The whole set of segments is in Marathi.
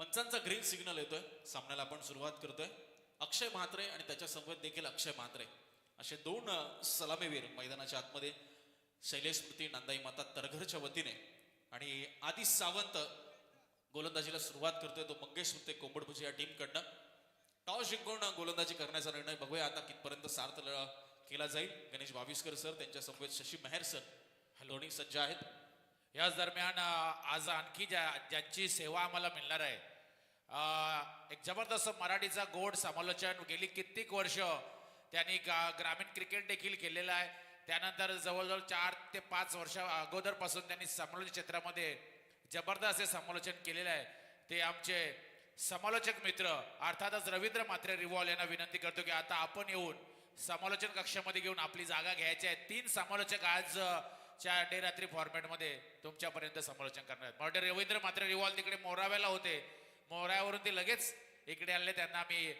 पंचांचा ग्रीन सिग्नल येतोय. सामन्याला आपण सुरुवात करतोय. अक्षय म्हात्रे आणि त्याच्या समवेत देखील अक्षय म्हात्रे असे दोन सलामीवीर मैदानाच्या आतमध्ये. शैलेश स्मृती नांदाई माता तरघरच्या वतीने आणि आदी सावंत गोलंदाजीला सुरुवात करतोय. तो मंगेश स्मृती कोंबडभुजी या टीम कडनं टॉस जिंकून गोलंदाजी करण्याचा निर्णय बघूया आता कितपर्यंत सार्थ केला जाईल. गणेश भाविस्कर सर त्यांच्या समवेत शशी मेहर सर हॅलोनी सज्ज आहेत. याच दरम्यान आज आणखी ज्यांची सेवा आम्हाला मिळणार आहे, एक जबरदस्त मराठीचा गोड समालोचन गेली कित्येक वर्ष त्यांनी ग्रामीण क्रिकेट देखील केलेलं आहे. त्यानंतर जवळजवळ 4 ते 5 वर्ष अगोदरपासून त्यांनी समालोचन क्षेत्रामध्ये जबरदस्त असे समालोचन केलेलं आहे. ते आमचे समालोचक मित्र अर्थातच रवींद्र म्हात्रे रिवॉल यांना विनंती करतो की आता आपण येऊन समालोचन कक्षामध्ये घेऊन आपली जागा घ्यायची आहे. 3 समालोचक आज च्या डे रात्री फॉर्मॅटमध्ये तुमच्यापर्यंत समालोचन करणार आहेत. मला रवींद्र म्हात्रे रिवॉल तिकडे मोराव्याला होते, मोराव्यावरून ते लगेच इकडे आले. त्यांना आम्ही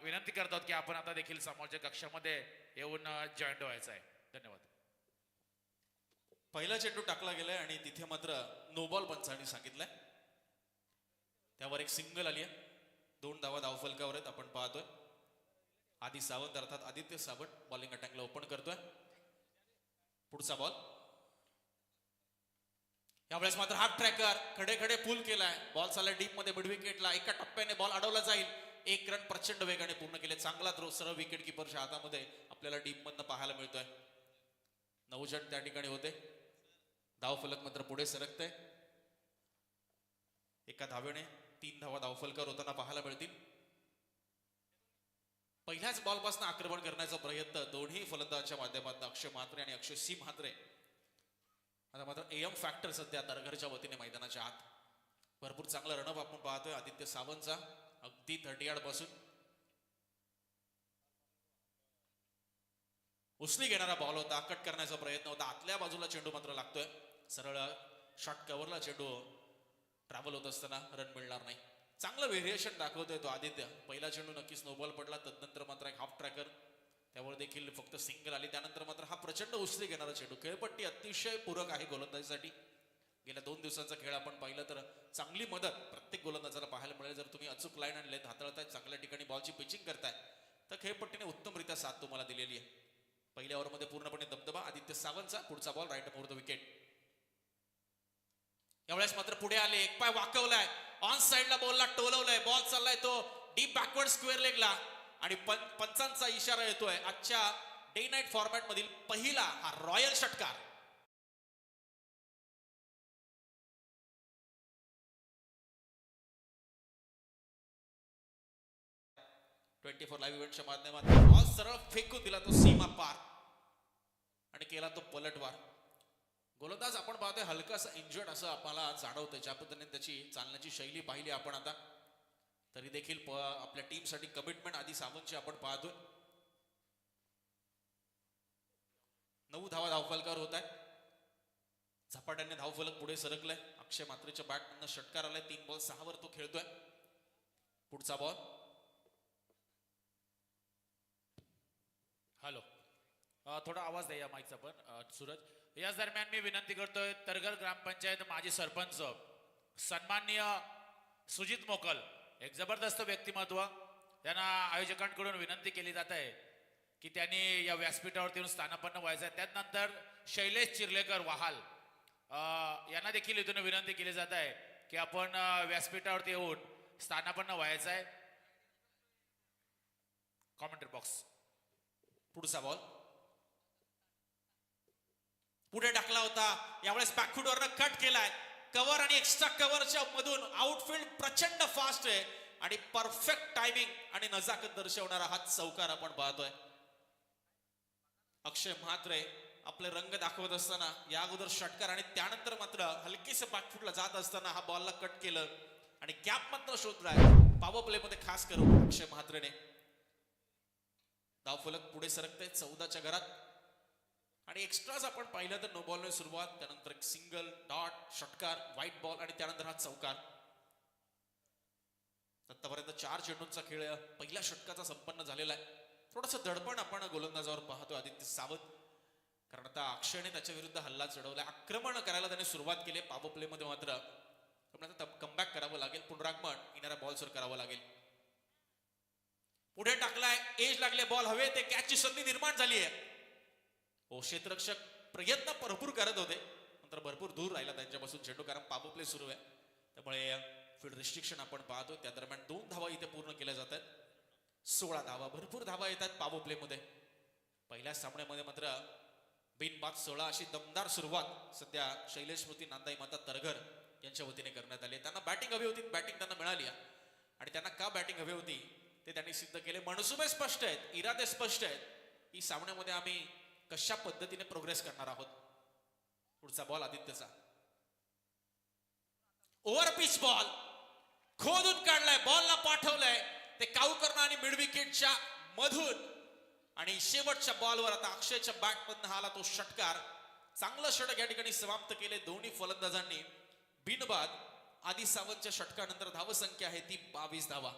विनंती करतो की आपण आता देखील समालोचक कक्षामध्ये येऊन जॉईंट व्हायचं आहे. धन्यवाद. पहिला चेंडू टाकला गेलाय आणि तिथे मात्र नो बॉल पंचांनी सांगितलंय. त्यावर एक सिंगल आली आहे. 2 धावा धावफलकावर आहेत. आपण पाहतोय आदी सावंत अर्थात आदित्य सावंत बॉलिंग अटॅकला ओपन करतोय. पुढचा बॉल यावेळेस मात्र हाफ ट्रॅकर खडे खडे पुल केलाय. बॉल चालला डीप मध्ये मिड विकेटला. एका टप्प्याने बॉल अडवला जाईल. 1 रन प्रचंड वेगाने पूर्ण केले. चांगला थ्रो सरळ विकेट किपरच्या हातामध्ये आपल्याला डीप मधनं पाहायला मिळतोय. 9 जण त्या ठिकाणी होते. धावफलक मात्र पुढे सरकते. एका धावेने 3 धावा धावफलकावर होताना पाहायला मिळतील. पहिल्याच बॉलपासून आक्रमण करण्याचा प्रयत्न दोन्ही फलंदाजांच्या माध्यमातून अक्षय म्हात्रे आणि अक्षय सी म्हात्रे. आता मात्र एम फॅक्टर सध्या तरघरच्या वतीने मैदानाच्या आत. भरपूर चांगला रनअप आपण पाहतोय आदित्य सावंतचा. अगदी 30 यार्ड पासून उसळी घेणारा बॉल होता. कट करण्याचा प्रयत्न होता. आतल्या बाजूला चेंडू मात्र लागतोय. सरळ शॉर्ट कव्हरला चेंडू ट्रॅव्हल होत असताना रन मिळणार नाही. चांगलं व्हेरिएशन दाखवतोय तो आदित्य. पहिला चेंडू नक्कीच नो बॉल पडला. तदनंतर मात्र एक हाफ ट्रॅकर, त्यावर देखील फक्त सिंगल आली. त्यानंतर मात्र हा प्रचंड उसळी घेणारा चेंडू. खेळपट्टी अतिशय पूरक आहे गोलंदाजीसाठी. गेल्या 2 दिवसांचा खेळ आपण पाहिलं तर चांगली मदत प्रत्येक गोलंदाजाला पाहायला मिळेल. जर तुम्ही अचूक लाईन आणि लेंथ हाताळताय, चांगल्या ठिकाणी बॉलची पिचिंग करताय, तर खेळपट्टीने उत्तमरित्या साथ तुम्हाला दिलेली आहे. पहिल्या ओव्हरमध्ये पूर्णपणे दबदबा आदित्य सावंतचा. पुढचा ball right over the wicket. यावेळेस मात्र पुढे आले. एक पाय वाकवलाय. ऑन साइडला बॉलला टोलवलंय. बॉल चाललाय तो डीप बॅकवर्ड स्क्वेअर लेगला आणि पंचांचा इशारा येतोय. आजच्या डे नाईट फॉर्मॅट मधील पहिला हा रॉयल षटकार. ट्वेंटी4 लाईव्ह इव्हेंटच्या माध्यमातून बॉल सरळ फेकून दिला तो सीमा पार आणि केला तो पलटवार. गोलंदाज आपण पाहतोय हलकासा इंजर्ड असं आपल्याला जाणवतंय. ज्या पद्धतीने त्याची चालण्याची शैली पाहिली आपण आता, तरी देखील आपल्या टीमसाठी कमिटमेंट आधी सावंतची आपण पाहतोय. 9 धावा धावफलकावर होत आहेत. झपाट्याने धावफलक पुढे सरकलाय. अक्षय म्हात्रेच्या बॅटमधनं षटकार आलाय. 3 बॉल 6 वर तो खेळतोय. पुढचा बॉल. हॅलो, थोडा आवाज द्या या माईकचा पण सूरज. याच दरम्यान मी विनंती करतोय तरघर ग्रामपंचायत माजी सरपंच सन्माननीय सुजित मोकल, एक जबरदस्त व्यक्तिमत्व, त्यांना आयोजकांकडून विनंती केली जात आहे की त्यांनी या व्यासपीठावरती येऊन स्थानापन्न व्हायचं आहे. त्यानंतर शैलेश चिर्लेकर वहाल यांना देखील इथून विनंती केली जात आहे की आपण व्यासपीठावरती येऊन स्थानापन्न व्हायचं आहे. Commentary box. पुढचा बॉल पुढे टाकला होता. यावेळेस बॅकफुटवरनं कट केलाय. कव्हर आणि एक्स्ट्रा कव्हरच्या मधून आउटफील्ड प्रचंड फास्ट आहे आणि परफेक्ट टायमिंग आणि नजाकत दर्शवणारा हा चौकार आपण पाहतोय. अक्षय म्हात्रे आपले रंग दाखवत असताना या अगोदर षटकार आणि त्यानंतर मात्र हलकीसे बॅकफुटला जात असताना हा बॉलला कट केलं आणि गॅप मात्र शोधलाय. पॉवर प्ले मध्ये खास करून अक्षय म्हात्रेने. धावफलक पुढे सरकते 14च्या घरात आणि एक्स्ट्राज आपण पाहिलं तर नो बॉलने सुरुवात, त्यानंतर एक सिंगल, डॉट, षटकार, व्हाईट बॉल आणि त्यानंतर हा चौकार. आतापर्यंत 4 चेंडूंचा खेळ पहिल्या षटकाचा संपन्न झालेला आहे. थोडंसं दडपण आपण गोलंदाजावर पाहतो आदित्य सावंत, कारण आता अक्षयने त्याच्या विरुद्ध हल्ला चढवलाय. आक्रमण करायला त्याने सुरुवात केली. पॉवर प्ले मध्ये मात्र पण आता कमबॅक करावं लागेल, पुनरागमन येणाऱ्या बॉल्सवर करावं लागेल. पुढे टाकलाय, एज लागले, बॉल हवे ते कॅचची संधी निर्माण झाली आहे. हो, क्षेत्ररक्षक प्रयत्न भरपूर करत होते, नंतर भरपूर दूर राहिला त्यांच्यापासून चेंडू, कारण पावर प्ले सुरू आहे. त्यामुळे फील्ड रिस्ट्रिक्शन आपण पाहतो. त्या दरम्यान 2 धावा इथे पूर्ण केल्या जातात. 16 धावा, भरपूर धावा येतात पॉवर प्ले मध्ये. पहिल्या सामन्यामध्ये मात्र बिनबाद 16 अशी दमदार सुरुवात सध्या शैलेश स्मृती नांदाई माता तरघर यांच्या वतीने करण्यात आली. त्यांना बॅटिंग हवी होती, बॅटिंग त्यांना मिळाली आणि त्यांना का बॅटिंग हवी होती ते त्यांनी सिद्ध केले. मनसुबे स्पष्ट आहेत, इरादे स्पष्ट आहेत की सामन्यामध्ये आम्ही कशा पद्धतीने प्रोग्रेस करणार आहोत. पुढचा बॉल आदित्यचा, ओव्हर पिच बॉल खोदून काढलाय, बॉलला पाठवलंय ते काऊकरनं आणि मिड विकेटच्या मधून, आणि शेवटच्या बॉलवर आता अक्षयच्या बॅट मधून आला तो षटकार. चांगलं षटक या ठिकाणी समाप्त केले दोन्ही फलंदाजांनी. बिनबाद आदी सावंतच्या षटकानंतर धावसंख्या आहे ती 22 धावा.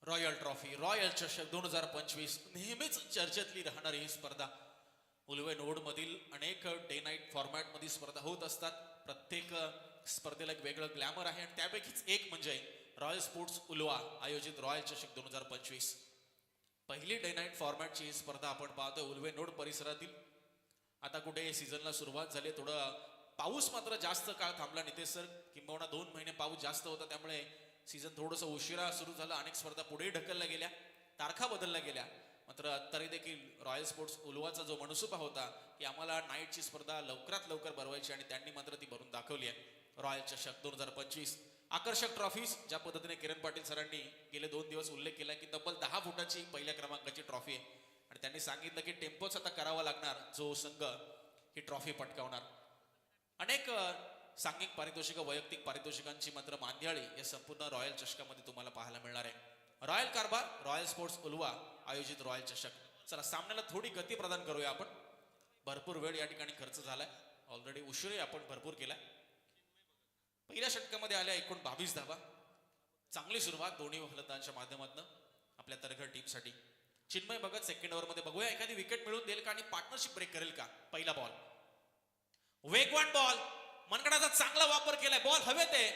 रॉयल ट्रॉफी, रॉयल चषक 2025 नेहमीच चर्चेतली राहणारी ही स्पर्धा. उलवे नोड मधील अनेक डे नाईट फॉर्मॅट मध्ये स्पर्धा होत असतात. प्रत्येक स्पर्धेला एक वेगळं ग्लॅमर आहे आणि त्यापैकीच एक म्हणजे रॉयल स्पोर्ट्स उलवा आयोजित रॉयल चषक 2025. पहिली डे नाईट फॉर्मॅटची ही स्पर्धा आपण पाहतोय उलवे नोड परिसरातील. आता कुठे सीझनला सुरुवात झाली, थोडं पाऊस मात्र जास्त काळ थांबला नितेश सर, किंबहुना 2 महिने पाऊस जास्त होता, त्यामुळे सीझन थोडंसं उशिरा सुरू झालं. अनेक स्पर्धा पुढे ढकलल्या गेल्या, तारखा बदलल्या गेल्या. मात्र तरी देखील रॉयल स्पोर्ट्स उलवाचा जो मनसुबा होता की आम्हाला नाईटची स्पर्धा लवकरात लवकर भरवायची आणि त्यांनी मात्र ती भरून दाखवली आहे. रॉयल चषक 2025 आकर्षक ट्रॉफीज, ज्या पद्धतीने किरण पाटील सरांनी गेले 2 दिवस उल्लेख केला की तब्बल 10 फुटाची पहिल्या क्रमांकाची ट्रॉफी आहे आणि त्यांनी सांगितलं की टेम्पोच आता करावा लागणार जो संघ ही ट्रॉफी पटकावणार. अनेक सांघिक पारितोषिक, वैयक्तिक पारितोषिकांची मात्र मांदियाळी या संपूर्ण रॉयल चषकामध्ये तुम्हाला पाहायला मिळणार आहे. रॉयल कारभार, रॉयल स्पोर्ट्स उलवा आयोजित रॉयल चषक. चला सामन्याला थोडी गती प्रदान करूया आपण. भरपूर वेळ या ठिकाणी खर्च झालाय, ऑलरेडी उशिरा आपण भरपूर केलाय. पहिल्या षटकामध्ये आल्या एकूण 22 धावा. चांगली सुरुवात दोन्ही फलंदाजांच्या माध्यमातून आपल्या तरघर टीमसाठी. चिन्मय भगत सेकंड ओव्हर मध्ये, बघूया एखादी विकेट मिळवून देईल का आणि पार्टनरशिप ब्रेक करेल का. पहिला बॉल, वेगवान बॉल, मनगडाचा चांगला वापर केलाय, बॉल हवे ते,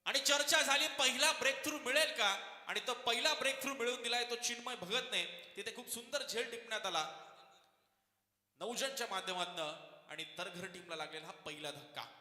आणि चर्चा झाली पहिला ब्रेक थ्रू मिळेल का, आणि तो पहिला ब्रेक थ्रू मिळवून दिलाय तो चिन्मय भगतने. तिथे खूप सुंदर झेल टिपण्यात आला नौजनच्या माध्यमातून आणि तरघर टीमला लागलेला हा पहिला धक्का.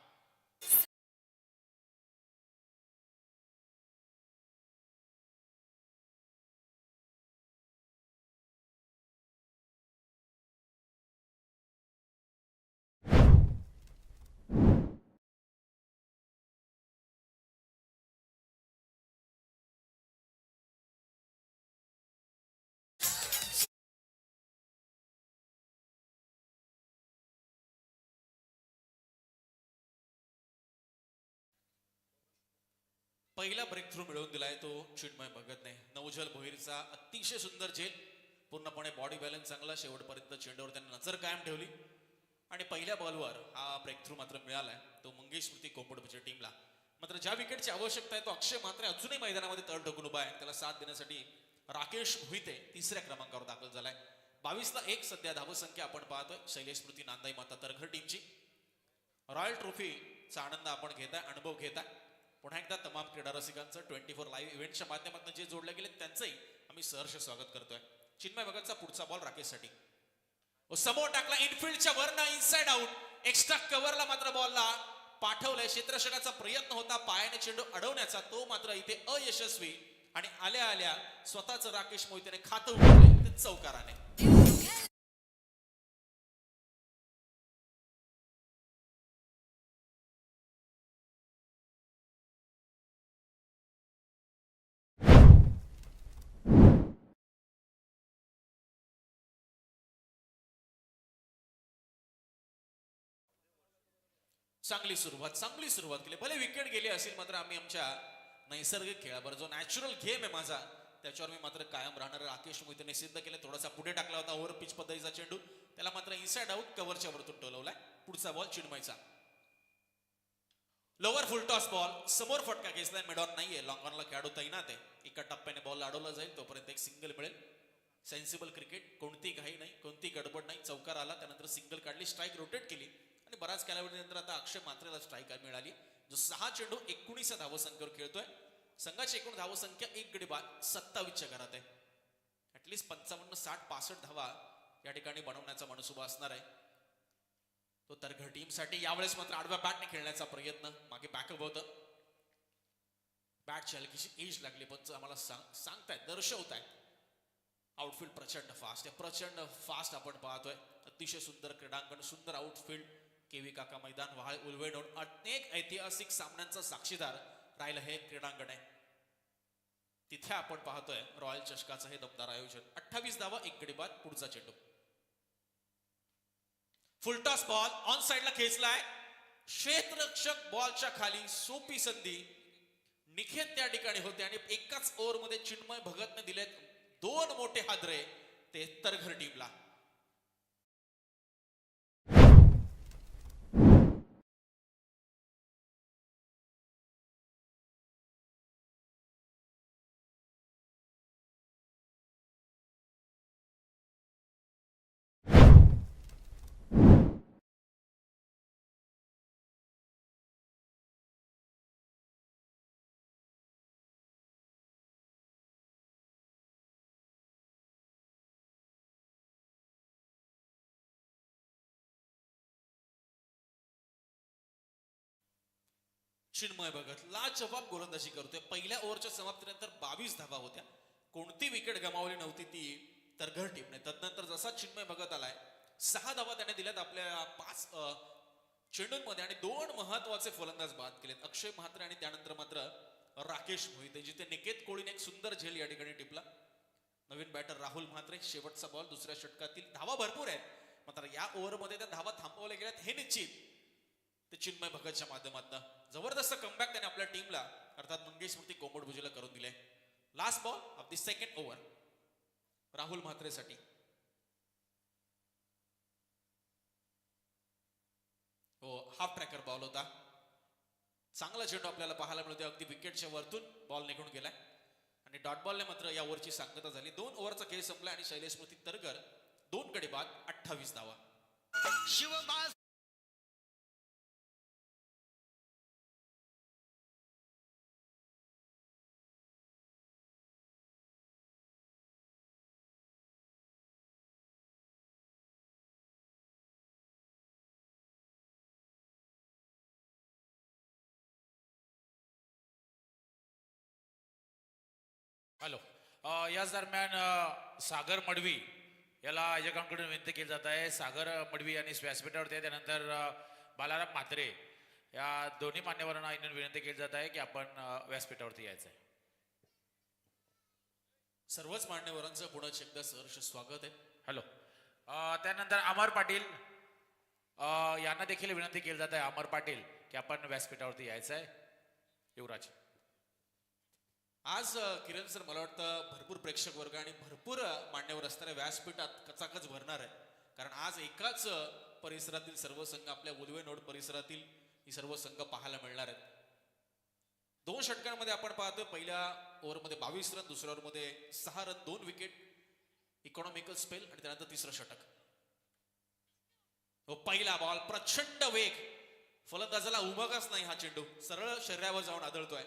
पहिला ब्रेक थ्रू मिळवून दिलाय तो चिन्मय भगतने. नवजल भोईरचा अतिशय सुंदर झेल, पूर्णपणे बॉडी बॅलन्स चांगला, शेवटपर्यंत चेंडूवर त्यांनी नजर कायम ठेवली आणि पहिल्या बॉलवर हा ब्रेक थ्रू मात्र मिळालाय तो मंगेश स्मृती कोंबडपूरच्या टीमला. मात्र ज्या विकेटची आवश्यकता आहे तो अक्षय मात्र अजूनही मैदानामध्ये तळ ठोकून उभा आहे. त्याला साथ देण्यासाठी राकेश भुईते 3ऱ्या क्रमांकावर दाखल झालाय. 22ला 1 सध्या धावसंख्या आपण पाहतोय शैलेश स्मृती नांदाई माता तरघर टीमची. रॉयल ट्रॉफीचा आनंद आपण घेताय, अनुभव घेताय. पुन्हा एकदा तमाम क्रीडा रसिकांचं 24 लाईव्ह इव्हेंटच्या माध्यमातून जे जोडले गेले त्यांचंही आम्ही सहर्ष स्वागत करतोय. चिन्मय भगतचा पुढचा बॉल राकेशसाठी, समोर टाकला, इनफिल्डच्या वरनं इनसाइड आउट, एक्स्ट्रा कव्हरला मात्र बॉलला पाठवलंय. क्षेत्ररक्षकाचा प्रयत्न होता पायाने चेंडू अडवण्याचा, तो मात्र इथे अयशस्वी, आणि आल्या आल्या स्वतःच राकेश मोहितेने खातं उघडले ते चौकाराने. चांगली सुरुवात केली, भले विकेट गेली असेल मात्र आम्ही आमच्या नैसर्गिक खेळावर जो नॅचरल गेम आहे माझा त्याच्यावर मी मात्र कायम राहणार. राकेश मोहितेने सिद्ध केले. थोडासा पुढे टाकला होता ओव्हर पिच पद्धतीचा चेंडू, त्याला मात्र इनसाइड आउट कव्हरच्या वरतून टोलवलाय. पुढचा बॉल चिन्मयचा. लोअर फुल टॉस बॉल, समोर फटका घेतलाय. मिडॉन नाहीये, लॉंग ऑनला खेळाडू तैनात आहे. एका टप्प्याने बॉल अडवला जाईल तोपर्यंत एक सिंगल मिळेल. सेन्सिबल क्रिकेट, कोणती घाई नाही, कोणती गडबड नाही. चौकार आला त्यानंतर सिंगल काढली, स्ट्राईक रोटेट केली आणि बराच कालावधीनंतर आता अक्षय मात्रेला स्ट्राईक मिळाली, जो 6 चेंडू 19 धावसंख्येवर खेळतोय. संघाची एकूण धावसंख्या 1 गडी बाद 27च्या घरात आहे. ऍटलीस्ट 55, 60, 65 धावा या ठिकाणी बनवण्याचा मनसुबा असणार आहे. तो तरघर टीमसाठी यावेळेस मात्र आडव्या बॅटने खेळण्याचा प्रयत्न. मागे बॅकअप होतं, बॅटची हलकीशी एज लागली, पण आम्हाला सांगतायत, दर्शवतायत आउटफील्ड प्रचंड फास्ट आहे. प्रचंड फास्ट आपण पाहतोय. अतिशय सुंदर क्रीडांगण, सुंदर आउटफील्ड. केवी काका मैदान, व्हाळ उलवेडोन, अनेक ऐतिहासिक सामन्यांचा साक्षीदार राहिलं हे क्रीडांगण आहे. तिथे आपण पाहतोय रॉयल चषकाचं हे दमदार आयोजन. 28 धावा 1 गडी बाद. पुढचा चेंडू फुलटॉस बॉल ऑन साइडला खेचलाय. क्षेत्ररक्षक बॉलच्या खाली, सोपी संधी. निखेत त्या ठिकाणी होते आणि एकाच ओव्हर मध्ये चिन्मय भगतने दिलेत 2 मोठे हादरे ते तरघर टीमला. चिन्मय भगत लाजवाब गोलंदाजी करतोय. पहिल्या ओव्हरच्या समाप्तीनंतर 22 धावा होत्या. कोणती विकेट गमावली नव्हती ती तरघर टीमने. तदनंतर जसा चिन्मय भगत आलाय, 6 धावा त्याने दिल्यात आपल्या 5 चेंडूंमध्ये आणि 2 महत्वाचे फलंदाज बाद केलेत, अक्षय म्हात्रे आणि त्यानंतर मात्र राकेश मोहिते. जिथे निकेत कोळीने एक सुंदर झेल या ठिकाणी टिपला. नवीन बॅटर राहुल म्हात्रे, शेवटचा बॉल दुसऱ्या षटकातील. धावा भरपूर आहेत, मात्र या ओव्हरमध्ये त्या धावा थांबवल्या गेल्यात हे निश्चित ते चिन्मय भगतच्या माध्यमातून. जबरदस्त कमबॅक त्याने आपल्या टीमला अर्थात मंगेश स्मृती कोंबडभुजीला करून दिले. Last ball of the second over Rahul म्हात्रेसाठी. हो, हाफ ट्रॅकर बॉल होता. चांगला चेंडू आपल्याला पाहायला मिळतोय. अगदी विकेटच्या वरतून बॉल निघून गेलाय आणि डॉट बॉलने मात्र या ओव्हरची सांगता झाली. 2 ओव्हरचा खेळ संपला आणि शैलेश स्मृती तरघर 2 गडी बाद 28 धावा. शिवबाज हॅलो. याच दरम्यान सागर मडवी याला आयोजकांकडून विनंती केली जात आहे. सागर मडवी यांनी व्यासपीठावरती आहे. त्यानंतर बालाराम म्हात्रे या दोन्ही मान्यवरांना विनंती केली जात आहे की आपण व्यासपीठावरती यायचं आहे. सर्वच मान्यवरांचं पुन्हा एकदा सहर्ष स्वागत आहे. हॅलो. त्यानंतर अमर पाटील यांना देखील विनंती केली जात आहे, अमर पाटील, की आपण व्यासपीठावरती यायचं आहे. युवराज. आज किरण सर, मला वाटतं भरपूर प्रेक्षक वर्ग आणि भरपूर मान्यवर असणाऱ्या व्यासपीठात कचाकच भरणार आहे. कारण आज एकाच परिसरातील सर्व संघ, आपल्या उलवे नोड परिसरातील ही सर्व संघ पाहायला मिळणार आहेत. 2 षटकांमध्ये आपण पाहतोय. पहिल्या ओव्हरमध्ये 22 रन, दुसऱ्या ओव्हरमध्ये 6 रन, 2 विकेट, इकॉनॉमिकल स्पेल आणि त्यानंतर तिसरं षटक. पहिला बॉल, प्रचंड वेग, फलंदाजाला उमगच नाही. हा चेंडू सरळ शरीरावर जाऊन आदळतोय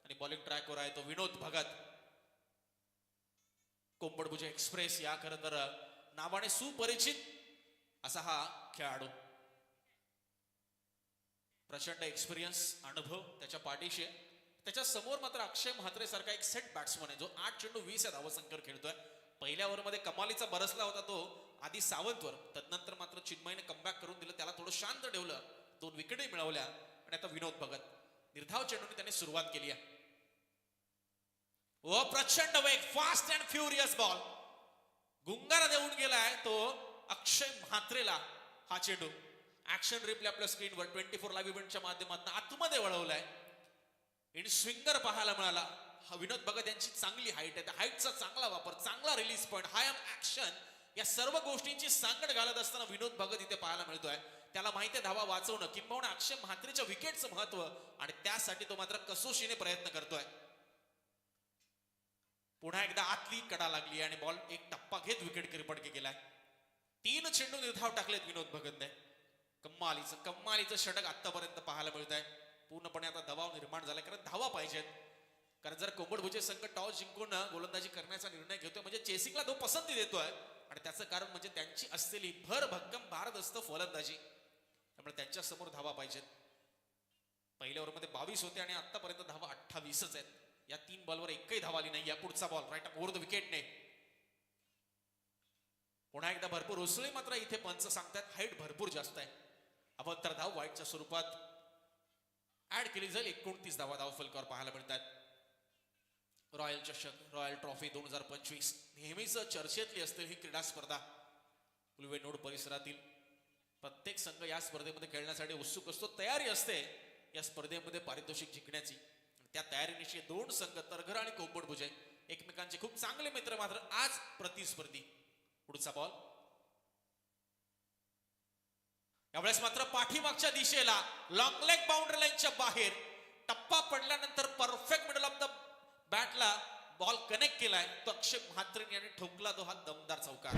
आणि बॉलिंग ट्रॅकवर आहे तो विनोद भगत. कोंबडभुज एक्सप्रेस या खरं तर नावाने सुपरिचित असा हा खेळाडू. प्रचंड एक्सपिरियन्स, अनुभव त्याच्या पाठीशी आहे. त्याच्या समोर मात्र अक्षय म्हात्रे सारखा एक सेट बॅट्समन आहे, जो 8 चेंडू 20 या धावसंख्येवर खेळतोय. पहिल्या ओव्हरमध्ये कमालीचा बरसला होता तो आधी सावंतवर. तदनंतर मात्र चिन्मयने कमबॅक करून दिलं, त्याला थोडं शांत ठेवलं, 2 विकेटही मिळवल्या आणि आता विनोद भगत. निर्धाव चेंडूने त्याने सुरुवात केली आहे. व प्रचंड वेग, फास्ट अँड फ्युरियस बॉल, गुंगारा देऊन गेलाय तो अक्षय म्हात्रेला. हा चेंडू ऍक्शन रिप्ले आपल्या स्क्रीनवर 24 लाईव्ह इव्हेंटच्या माध्यमातून आतमध्ये वळवलाय. इन स्विंगर पाहायला मिळाला. हा विनोद भगत यांची चांगली हाईट आहे, त्या हाईटचा चांगला वापर, चांगला रिलीज पॉइंट, हाय ऍक्शन, या सर्व गोष्टींची सांगड घालत असताना विनोद भगत इथे पाहायला मिळतोय. त्याला माहिती आहे धावा वाचवणं, किंबहुना अक्षय म्हात्रेच्या विकेटचं महत्व, आणि त्यासाठी तो मात्र कसोशीने प्रयत्न करतोय. पुन्हा एकदा आतली कडा लागली आणि बॉल एक टप्पा घेत विकेट किरपडके गेलाय. 3 चेंडू निर्धाव टाकलेत विनोद भगतने. कम्मालीचं षटक आतापर्यंत पाहायला मिळत आहे. पूर्णपणे आता दबाव निर्माण झालाय, कारण धावा पाहिजेत. कारण जर कोंबडभुजे संघ टॉस जिंकून गोलंदाजी करण्याचा निर्णय घेतोय म्हणजे चेसिंगला तो पसंती देतोय, आणि त्याचं कारण म्हणजे त्यांची असलेली भरभक्कम भारदस्त फलंदाजी. त्यामुळे त्यांच्या समोर धावा पाहिजेत. पहिल्या ओव्हरमध्ये 22 होते आणि आतापर्यंत धावा 28च आहेत. या 3 बॉलवर एकही धावा आली नाही. या पुढचा बॉल राईट ओव्हर द विकेटने. पुन्हा एकदा भरपूर उसळी, मात्र इथे पंच सांगतात हाईट भरपूर जास्त आहे. अवंतर धाव वाईटच्या स्वरूपात ऍड केली जाईल. 29 धावा धाव फलकावर पाहायला मिळतात. रॉयल चषक, रॉयल ट्रॉफी 2025 नेहमीच चर्चेतली असते ही क्रीडा स्पर्धा. पुलवेनोड परिसरातील प्रत्येक संघ या स्पर्धेमध्ये खेळण्यासाठी उत्सुक असतो, तयारी असते या स्पर्धेमध्ये पारितोषिक जिंकण्याची. त्या तयारीनिशी 2 संघ तरघर आणि कोंबडभुजे एकमेकांचे खूप चांगले मित्र, मात्र आज प्रतिस्पर्धी. पुढचा बॉल यावेळेस मात्र पाठीमागच्या दिशेला लॉंग लेग बाउंड्री लाईनच्या बाहेर टप्पा पडल्यानंतर परफेक्ट मिडल ऑफ द बॅटला बॉल कनेक्ट केलाय. तो अक्षय म्हात्रे यांनी ठोकला, तो हा दमदार चौकार.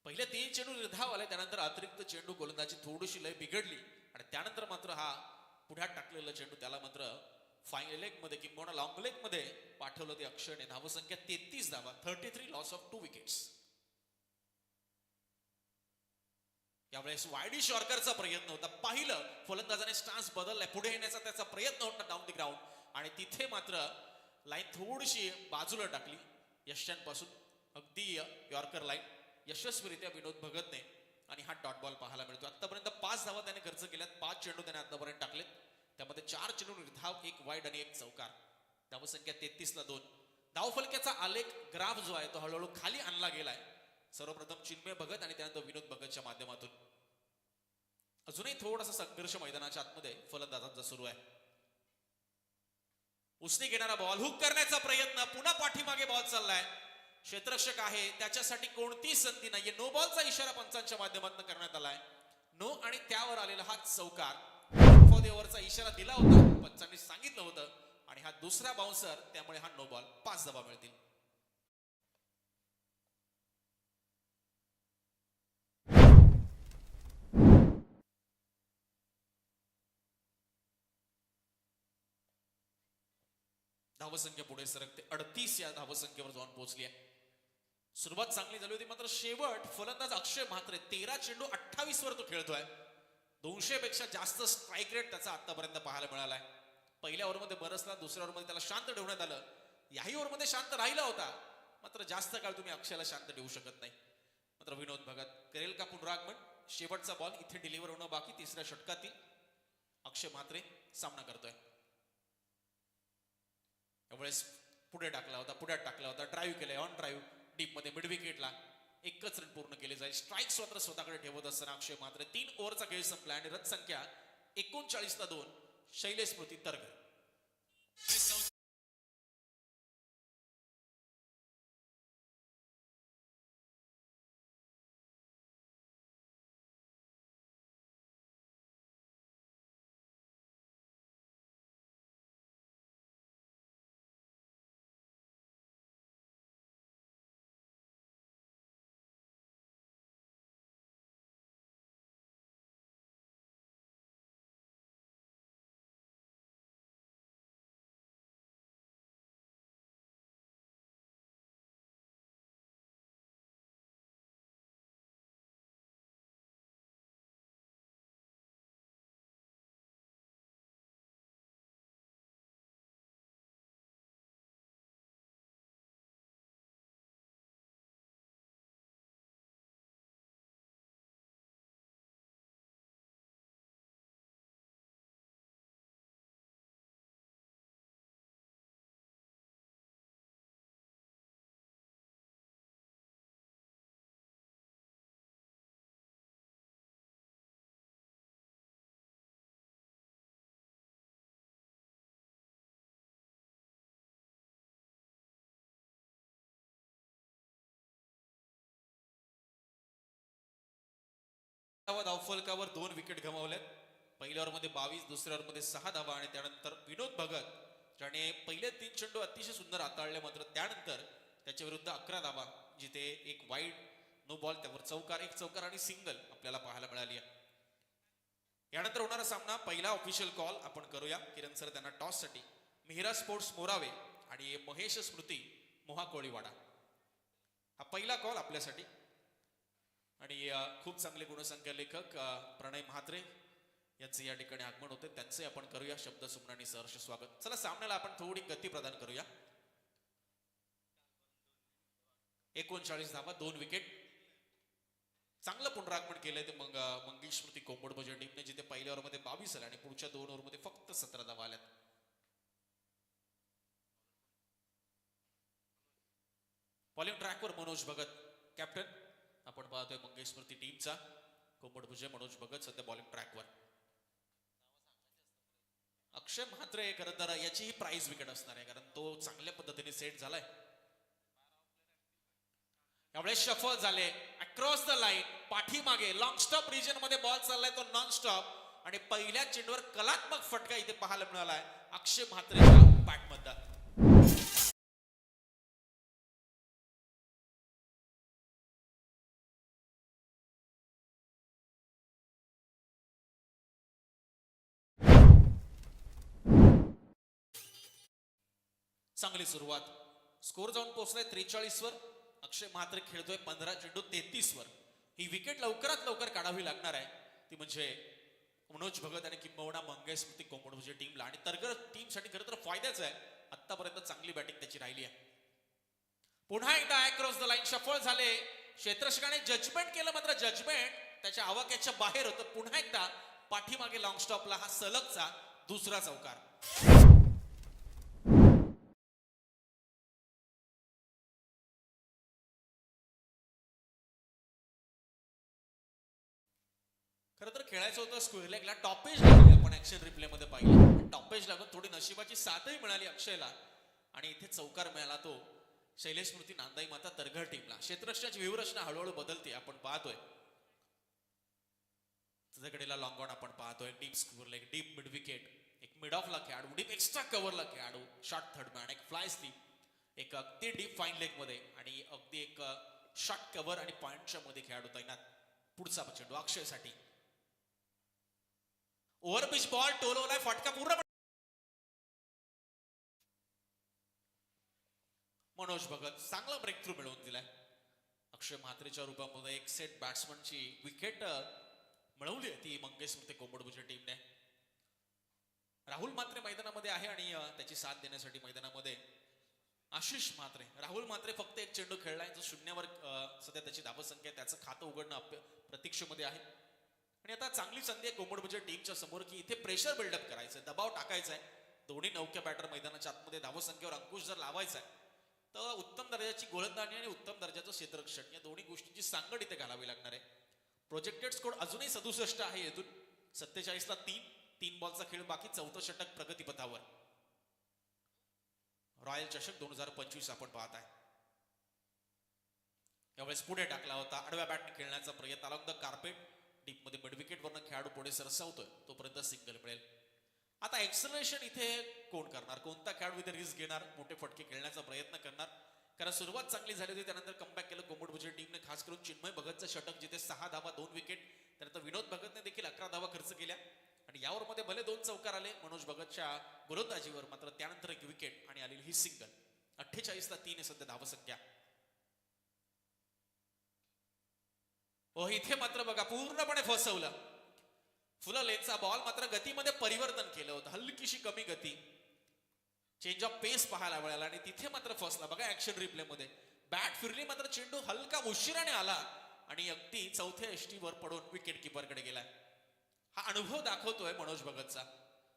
पहिले 3 चेंडू निर्धाव आले, त्यानंतर अतिरिक्त चेंडू गोलंदाजी थोडीशी लय बिघडली, आणि त्यानंतर मात्र हा पुढ्यात टाकलेला चेंडू त्याला मात्र फायनल लेग मध्ये किंवा लॉंग लेग मध्ये पाठवलं ते अक्षयने. धावसंख्या 33 धावा, 33 लॉस ऑफ 2 विकेट्स. यावेळेस वायडी शॉर्करचा प्रयत्न होता. पाहिलं फलंदाजाने स्टान्स बदललाय, पुढे येण्याचा त्याचा प्रयत्न होता डाऊन द ग्राउंड, आणि तिथे मात्र लाईन थोडीशी बाजूला टाकली यशांपासून, अगदी यॉर्कर लाईन यशस्वीरित्या विनोद भगतने, आणि हा डॉट बॉल पाहायला मिळतो. आतापर्यंत 5 धावा त्याने खर्च केल्यात, 5 चेंडू त्याने आतापर्यंत टाकलेत. त्यामध्ये 4 चेंडू निर्धाव, 1 वाईड आणि 1 चौकार. धावसंख्या 33 ला 2. धावफलक्याचा आलेख ग्राफ जो आहे तो हळूहळू खाली आणला गेलाय. सर्वप्रथम चिन्मय भगत आणि त्यानंतर विनोद भगतच्या माध्यमातून. अजूनही थोडासा संघर्ष मैदानाच्या आतमध्ये फलंदाजांचा सुरू आहे. उसने घेणारा बॉल, हुक करण्याचा प्रयत्न, पुन्हा पाठीमागे बॉल चाललाय. क्षेत्ररक्षक आहे, त्याच्यासाठी कोणतीही संधी नाहीये. नो बॉलचा इशारा पंचांच्या माध्यमातून करण्यात आलाय. नो, आणि त्यावर आलेला हा चौकार. फॉर द ओव्हरचा इशारा दिला होता, पंचांनी सांगितलं होतं, आणि हा दुसरा बाउन्सर, त्यामुळे हा नो बॉल. 5 धावा मिळतील. धावसंख्या पुढे सरकते, 38 या धावसंख्येवर जाऊन पोहोचली आहे. सुरुवात चांगली झाली होती, मात्र शेवट फलंदाज अक्षय म्हात्रे 13 चेंडू 28 वर तो खेळतोय. 200 पेक्षा जास्त स्ट्राईक रेट त्याचा आतापर्यंत पाहायला मिळालाय. पहिल्या ओव्हरमध्ये बरसला, दुसऱ्या ओव्हरमध्ये त्याला शांत ठेवण्यात आलं. याही ओव्हरमध्ये शांत राहिला होता, मात्र जास्त काळ तुम्ही अक्षयला शांत ठेवू शकत नाही. मात्र विनोद भगत करेल का पुनरागमन? शेवटचा बॉल इथे डिलिव्हर होणं बाकी. तिसऱ्या षटकातील अक्षय म्हात्रे सामना करतोय. यावेळेस पुढे टाकला होता, ड्राईव्ह केलाय, ऑन ड्राईव्ह डीप मध्ये मिड विकेटला. 1च रन पूर्ण केले जाईल. स्ट्राईक स्वतःकडे ठेवत असताना अक्षय म्हात्रे 3 ओव्हरचा खेळ संपला आणि रन संख्या 39 ला 2. शैलेश स्मृती तरघर. धावफलकावर 2 विकेट गमावल्यात. पहिल्या ओव्हरमध्ये 22, दुसऱ्या ओव्हरमध्ये 6 धावा आणि त्यानंतर विनोद भगत ज्याने पहिले 3 चेंडू अतिशय सुंदर हाताळले, मात्र त्यानंतर त्याच्या विरुद्ध 11 धावा, जिथे एक वाईड नो बॉल, त्यावर चौकार, एक चौकार आणि सिंगल आपल्याला पाहायला मिळाली आहे. यानंतर होणारा सामना पहिला ऑफिशियल कॉल आपण करूया. किरण सर त्यांना टॉस साठी मिहिरा स्पोर्ट्स मोरावे आणि महेश स्मृती मोहा कोळीवाडा हा पहिला कॉल आपल्यासाठी. आणि खूप चांगले गुणसंख्या लेखक प्रणय म्हात्रे यांचे या ठिकाणी आगमन होते, त्यांचे आपण करूया शब्द सुमनानी सहर्ष स्वागत. चला सामन्याला आपण थोडी गती प्रदान करूया. 39 धावा, 2 विकेट. चांगलं पुनरागमन केलंय ते मंगेश स्मृती कोंबडभोजे टीमने, जिथे पहिल्या ओव्हरमध्ये 22 आले आणि पुढच्या 2 ओव्हरमध्ये फक्त 17 धावा आल्यात. बॉलिंग ट्रॅकवर मनोज भगत कॅप्टन आपण पाहतोय मंगेश स्मृती टीमचा. कोंबडभुजे मनोज भगत सध्या बॉलिंग ट्रॅकवर. अक्षय म्हात्रे खरं तर याचीही प्राइज विकेट असणार आहे, कारण तो चांगल्या पद्धतीने सेट झालाय. यावेळेस शफल झाले अक्रॉस द लाईन, पाठीमागे लॉंग स्टॉप रिजन मध्ये बॉल चाललाय तो नॉन स्टॉप आणि पहिल्या चेंडूवर कलात्मक फटका इथे पाहायला मिळालाय अक्षय म्हात्रेच्या बॅटमधला. चांगली सुरुवात, स्कोर जाऊन पोहोचलाय 43 वर. अक्षय म्हात्रे खेळतोय 15 चेंडू 33 वर. ही विकेट लवकरात लवकर काढावी लागणार आहे, ती म्हणजे मनोज भगत आणि किंबहुना मंगेश स्मृती कोंबडभुजे टीमला. आणि तरगर टीम साठी खरं तर फायद्याच आहे, आतापर्यंत चांगली बॅटिंग त्याची राहिली आहे. पुन्हा एकदा अक्रॉस द लाईन शफल झाले, क्षेत्ररक्षकाने जजमेंट केलं, मात्र जजमेंट त्याच्या आवाक्याच्या बाहेर होतं. पुन्हा एकदा पाठीमागे लॉंग स्टॉपला हा सलगचा दुसरा चौकार. खरं तर खेळायचं होतं स्क्वेअर लेगला, टॉपेज लागली. आपण ऍक्शन रिप्ले मध्ये पाहिलं, टॉपेज लागून थोडी नशिबाची साथही मिळाली अक्षयला आणि इथे चौकार मिळाला तो शैलेश स्मृती नांदाई माता तरघर टीमला. क्षेत्ररक्षणाची व्यूहरचना हळूहळू बदलते आपण पाहतोय. तुझ्याकडेला लॉंग ऑन आपण पाहतोय, deep square leg, deep mid wicket, एक मिड ऑफला खेळाडू, डीप एक्स्ट्रा कव्हरला खेळाडू, शॉर्ट थर्ड मॅन, एक फ्लाय स्लीप, एक अगदी डीप फाईन लेग मध्ये आणि अगदी एक शॉर्ट कव्हर आणि पॉइंटच्या मध्ये खेळाडू तैनात. पुढचा चेंडू अक्षयसाठी, ओव्हरपिच बॉल टोलवलाय, फटका पूर्ण. मनोज भगत चांगला ब्रेक थ्रू मिळवून दिलाय. अक्षय म्हात्रेच्या रूपामध्ये एक सेट बॅट्समनची विकेट मिळवली ती मंगेश स्मृती कोंबडभुजे टीमने. राहुल म्हात्रे मैदानामध्ये आहे आणि त्याची साथ देण्यासाठी मैदानामध्ये आशिष म्हात्रे. राहुल म्हात्रे फक्त एक चेंडू खेळलाय, जो शून्यावर सध्या त्याची धावसंख्या, त्याचं खातं उघडणं प्रतीक्षेमध्ये आहे. आणि आता चांगली संधी आहे कोंबडभुजे टीमच्या समोर की इथे प्रेशर बिल्डअप करायचंय, दबाव टाकायचा आहे. दोन्ही नौक्या बॅटर मैदानाच्या आतमध्ये धावसंख्येवर अंकुश जर लावायचा आहे, तर उत्तम दर्जाची गोलंदाजी आणि उत्तम दर्जाचं क्षेत्ररक्षण या दोन्ही गोष्टींची सांगड इथे घालावी लागणार आहे. प्रोजेक्टेड स्कोर अजूनही 67 आहे. येथून 47ला 3 बॉलचा खेळ बाकी, चौथं षटक प्रगतीपथावर. रॉयल चषक 2025 आपण पाहत आहे. यावेळेस पुढे टाकला होता, आडव्या बॅटने खेळण्याचा प्रयत्न, अलॉंग द कार्पेट, डीप मध्ये मिड विकेट वरनं खेळाडू पुढे सरसावतोय, तोपर्यंत सिंगल मिळेल. आता एक्सलेशन इथे कोण करणार, कोणता खेळाडू इथे रिस्क घेणार, मोठे फटके खेळण्याचा प्रयत्न करणार. कारण सुरुवात चांगली झाली होती, त्यानंतर कमबॅक केलं कोंबडभुजे टीमने, खास करून चिन्मय भगतचं षटक, जिथे 6 धावा 2 विकेट. त्यानंतर विनोद भगतने देखील 11 धावा खर्च केल्या आणि यावर मध्ये भले 2 चौकार आले मनोज भगतच्या गोलंदाजीवर, मात्र त्यानंतर एक विकेट आणि आलेली ही सिंगल. 48ला 3 आहे सध्या धावसंख्या. इथे मात्र बघा पूर्णपणे फसवलं. फुल लेनचा बॉल, मात्र गतीमध्ये परिवर्तन केलं होतं, हलकीशी कमी गती, चेंज ऑफ पेस पाहायला मिळाला आणि तिथे मात्र फसला. बघा ऍक्शन रिप्ले मध्ये बॅट फिरली, मात्र चेंडू हलका उशिराने आला आणि अगदी चौथ्या एष्टीवर पडून विकेट किपरकडे गेलाय. हा अनुभव दाखवतोय मनोज भगतचा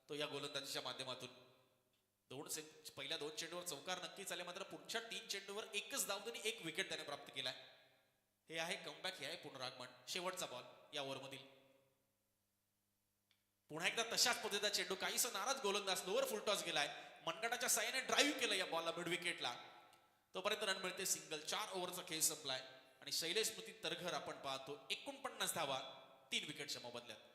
तो या गोलंदाजीच्या माध्यमातून. पहिल्या 2 चेंडूवर चौकार नक्कीच आले, मात्र पुढच्या 3 चेंडूवर एकच धाव आणि 1 विकेट त्याने प्राप्त केलाय. हे आहे कमबॅक, हे आहे पुनरागमन. शेवटचा बॉल या ओव्हरमधील. पुन्हा एकदा तशाच पद्धतीचा चेंडू, काहीसा नाराज गोलंदाज, लोअर फुलटॉस गेलाय, मनगटाच्या साह्याने ड्राईव्ह केलं या बॉलला मिड विकेटला, तोपर्यंत रन मिळते सिंगल. 4 ओव्हरचा खेळ संपलाय आणि शैलेश स्मृती तरघर आपण पाहतो 49 धावा 3 विकेटच्या मोबदल्यात.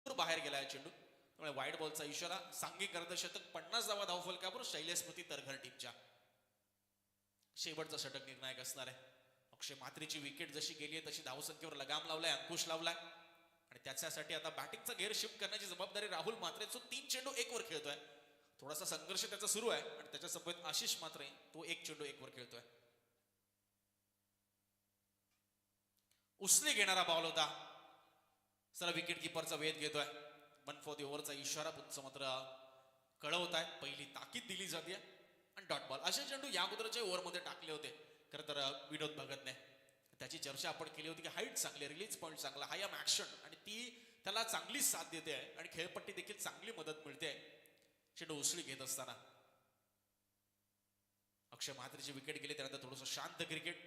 बाहेर गेलाय चेंडू, त्यामुळे वाईट बॉलचा इशारा. सांघिक अर्धशतक 50 धावा धावफलकावर शैलेश स्मृती तरघर टीमच्या. शेवटचं षटक निर्णायक असणार आहे. अक्षय म्हात्रेची विकेट जशी गेली आहे तशी धावसंख्येवर लगाम लावलाय, अंकुश लावलाय आणि त्याच्यासाठी आता बॅटिंगचा गेअर शिफ्ट करण्याची जबाबदारी राहुल म्हात्रेचा. 3 चेंडू 1 वर खेळतोय. थोडासा संघर्ष त्याचा सुरू आहे आणि त्याच्या सोबत आशिष म्हात्रे, तो 1 चेंडू 1 वर खेळतोय. उसली घेणारा बॉल होता. सर विकेट किपरचा वेध घेतोय. 1 फॉर द ओव्हरचा इशारा पुढचं मात्र कळवत आहे. पहिली ताकीद दिली जाते आणि डॉट बॉल. असे चेंडू या अगोदरच्या ओव्हरमध्ये टाकले होते खरं तर विनोद भगतने. त्याची चर्चा आपण केली होती की हाईट चांगली, रिलीज पॉईंट चांगला, हाय ऍक्शन आणि ती त्याला चांगली साथ देते आहे आणि खेळपट्टी देखील चांगली मदत मिळते. चेंडू उसळी घेत असताना अक्षय म्हात्रेची विकेट गेली. त्यानंतर थोडंसं शांत क्रिकेट,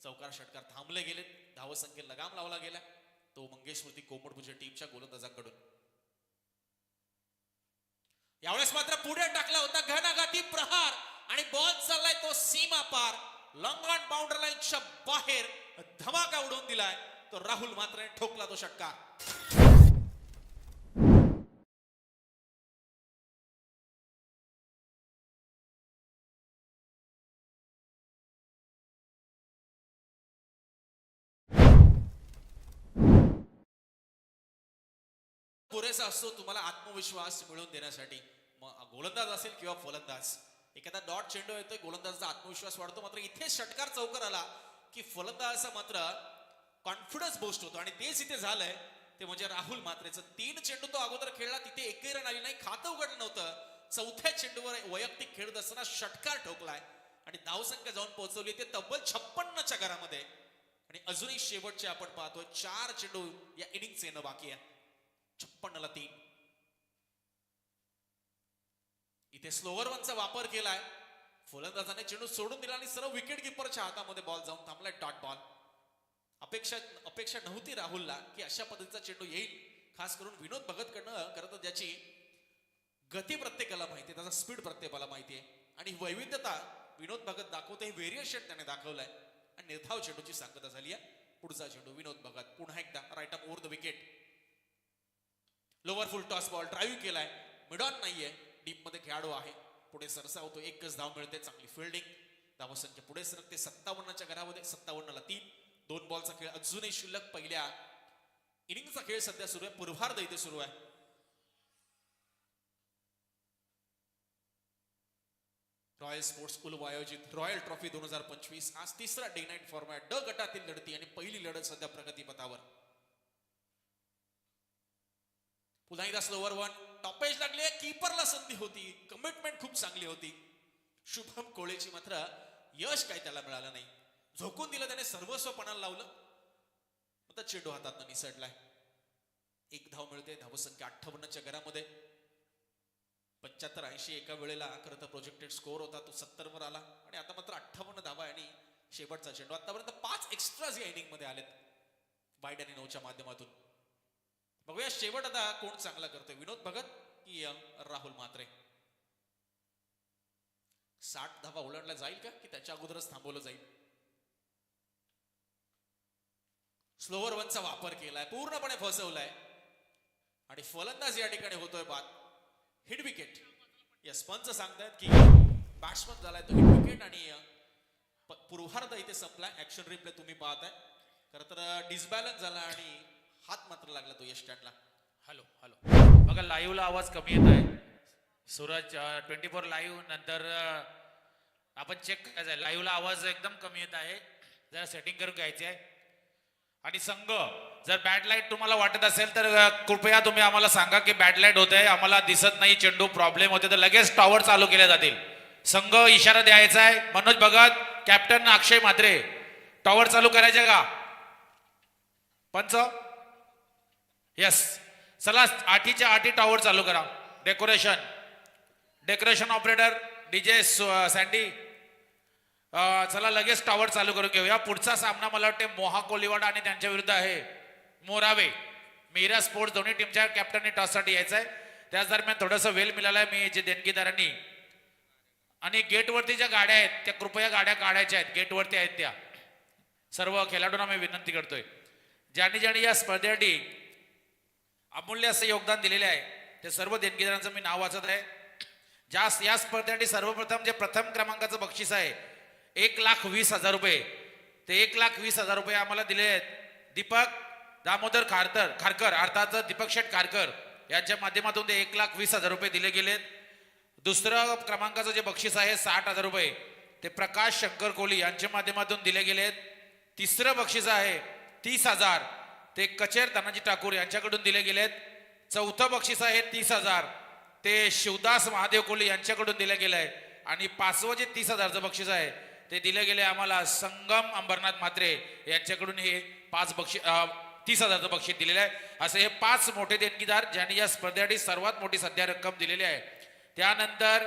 चौकार षटकार थांबले गेले, धावसंख्येत लगाम लावला गेला. तो मंगेश स्मृती कोमटपूरच्या टीमच्या गोलंदाजांकडून. यावेळेस मात्र पुढे टाकला होता घणाघाती प्रहार आणि बॉल चाललाय तो सीमा पार, लॉंग ऑन बाउंड्री लाईनच्या बाहेर धमाका उडवून दिलाय तो राहुल म्हात्रे. ठोकला तो षटकार. पुरेसा असतो तुम्हाला आत्मविश्वास मिळवून देण्यासाठी. मग गोलंदाज असेल किंवा फलंदाज, एखादा डॉट चेंडू येतोय, गोलंदाजाचा आत्मविश्वास वाढतो. मात्र इथे षटकार चौकार आला की फलंदाजाचा मात्र कॉन्फिडन्स बूस्ट होतो आणि तेच इथे झालंय. ते म्हणजे राहुल म्हात्रेचं. 3 चेंडू तो अगोदर खेळला, तिथे एकही रन आली नाही, खातं उघडलं नव्हतं. 4थ्या चेंडूवर वैयक्तिक खेळत असताना षटकार ठोकलाय आणि धावसंख्या जाऊन पोहोचवली ते तब्बल 56च्या घरामध्ये. आणि अजूनही शेवटचे आपण पाहतोय 4 चेंडू या इनिंगचे येणं बाकी आहे. 56ला 3. इथे स्लोअर वनचा वापर केलाय. फलंदाजाने चेंडू सोडून दिला आणि सर्व विकेट किपरच्या हातामध्ये बॉल जाऊन थांबलाय. Dot ball. अपेक्षा नव्हती राहुलला की अशा पद्धतीचा चेंडू येईल, खास करून विनोद भगत कडनं. खरं तर ज्याची गती प्रत्येकाला माहिती आहे, त्याचा स्पीड प्रत्येकाला माहिती आहे आणि वैविध्यता विनोद भगत दाखवते. हे व्हेरिएशन त्याने दाखवलंय आणि निर्धाव चेंडूची सांगता झाली आहे. पुढचा चेंडू विनोद भगत पुन्हा एकदा right up over the wicket. Lower full toss ball drive केलाय. मिडॉन नाहीये, डीप मध्ये खेळाडू आहे. पुढे सरसावतो, 1च धाव मिळते. चांगली फिल्डिंग. धावसंख्या पुढे सरकते 57च्या घरामध्ये. 57ला 3. 2 बॉलचा खेळ अजूनही शिल्लक. पहिल्या इनिंगचा खेळ सध्या सुरू आहे. पूर्वार्ध इथे सुरू आहे. रॉयल स्पोर्ट्स क्लब आयोजित रॉयल ट्रॉफी 2025 आज 3रा डे नाईट फॉर्मॅट. ड गटातील लढती आणि पहिली लढत सध्या प्रगतीपथावर. पुन्हा एकदा स्लोअर वन. टॉपेज लागले, कीपरला संधी होती, कमिटमेंट खूप चांगली होती. शुभम कोळेची मात्र यश काय त्याला मिळालं नाही. झोकून दिलं त्याने, सर्वस्व पणाला लावलं. आता चेंडू हातात निसटलाय. 1 धाव मिळते. धावसंख्या 58च्या घरामध्ये. 75-80 एका वेळेला खरं तर प्रोजेक्टेड स्कोअर होता, तो 70 वर आला आणि आता मात्र 58 धावा आणि शेवटचा चेंडू. आतापर्यंत 5 एक्स्ट्राज या इनिंग मध्ये आलेत वाईड आणि 9च्या माध्यमातून. बघूया शेवट आता कोण चांगला करतोय, विनोद भगत की राहुल म्हात्रे. 60 धावा ओलांडला जाईल का की त्याच्या अगोदरच थांबवलं जाईल. स्लोवर वनचा वापर केलाय, पूर्णपणे फसवलाय आणि फलंदाज या ठिकाणी होतोय बाद. Hit wicket. यस, पंच सांगतायत की बॅट्समन झालाय तो हिट विकेट आणि पूर्वार्ध इथे संपलाय. ऍक्शन रिप्ले तुम्ही पाहताय. खरं तर डिसबॅलन्स झाला आणि हात मात्र लागला तो यश स्टँडला. हॅलो हॅलो बघा, लाईव्हला आवाज कमी येत आहे. सूरज 24 लाईव्ह नंतर आपण चेक करायचं आहे. लाईव्हला आवाज एकदम कमी येत आहे, जरा सेटिंग करून घ्यायची आहे. आणि संघ जर बॅड लाईट तुम्हाला वाटत असेल तर कृपया तुम्ही आम्हाला सांगा की बॅड लाईट होत आहे, आम्हाला दिसत नाही, चेंडू प्रॉब्लेम होते, तर लगेच टॉवर चालू केले जातील. संघ इशारा द्यायचा आहे. मनोज भगत, कॅप्टन अक्षय म्हात्रे, टॉवर चालू करायचे का पंच? यस, चला 8च्या 8 टॉवर चालू करा. डेकोरेशन ऑपरेटर डीजे सँडी, चला लगेच टॉवर चालू करून घेऊया. पुढचा सामना मला वाटते मोहा कोलिवाडा आणि त्यांच्या विरुद्ध आहे मोरावे. मीरा स्पोर्ट्स दोन्ही टीमच्या कॅप्टननी टॉससाठी यायचं आहे. त्याच दरम्यान थोडंसं वेळ मिळालाय मी जे देणगीदारांनी. आणि गेटवरती ज्या गाड्या आहेत त्या कृपया गाड्या काढायच्या आहेत, गेटवरती आहेत त्या. सर्व खेळाडूंना मी विनंती करतोय, ज्यांनी या स्पर्धेसाठी अमूल्य असं योगदान दिलेले आहे ते सर्व देणगीदारांचं मी नाव वाचत आहे. या स्पर्धेसाठी सर्वप्रथम जे प्रथम क्रमांकाचं बक्षीस आहे 1,20,000 रुपये, ते 1,20,000 रुपये आम्हाला दिले आहेत दीपक दामोदर खारकर अर्थात दीपक शेठ खारकर यांच्या माध्यमातून ते 1,20,000 रुपये दिले गेलेत. दुसरं क्रमांकाचं जे बक्षीस आहे 60,000 रुपये ते प्रकाश शंकर कोहली यांच्या माध्यमातून दिले गेलेत. तिसरं बक्षीस आहे 30,000 ते कचेर तानाजी ठाकूर यांच्याकडून दिले गेलेत. चौथं बक्षीस आहे 30,000 ते शिवदास महादेव कोहली यांच्याकडून दिले गेले आहे. आणि 5वं जे 30,000चं बक्षीस आहे ते दिले गेले आम्हाला संगम अंबरनाथ म्हात्रे यांच्याकडून हे 30,000चं बक्षीस दिलेलं आहे. असे हे 5 मोठे देणगीदार ज्यांनी या स्पर्धेसाठी सर्वात मोठी सध्या रक्कम दिलेली आहे. त्यानंतर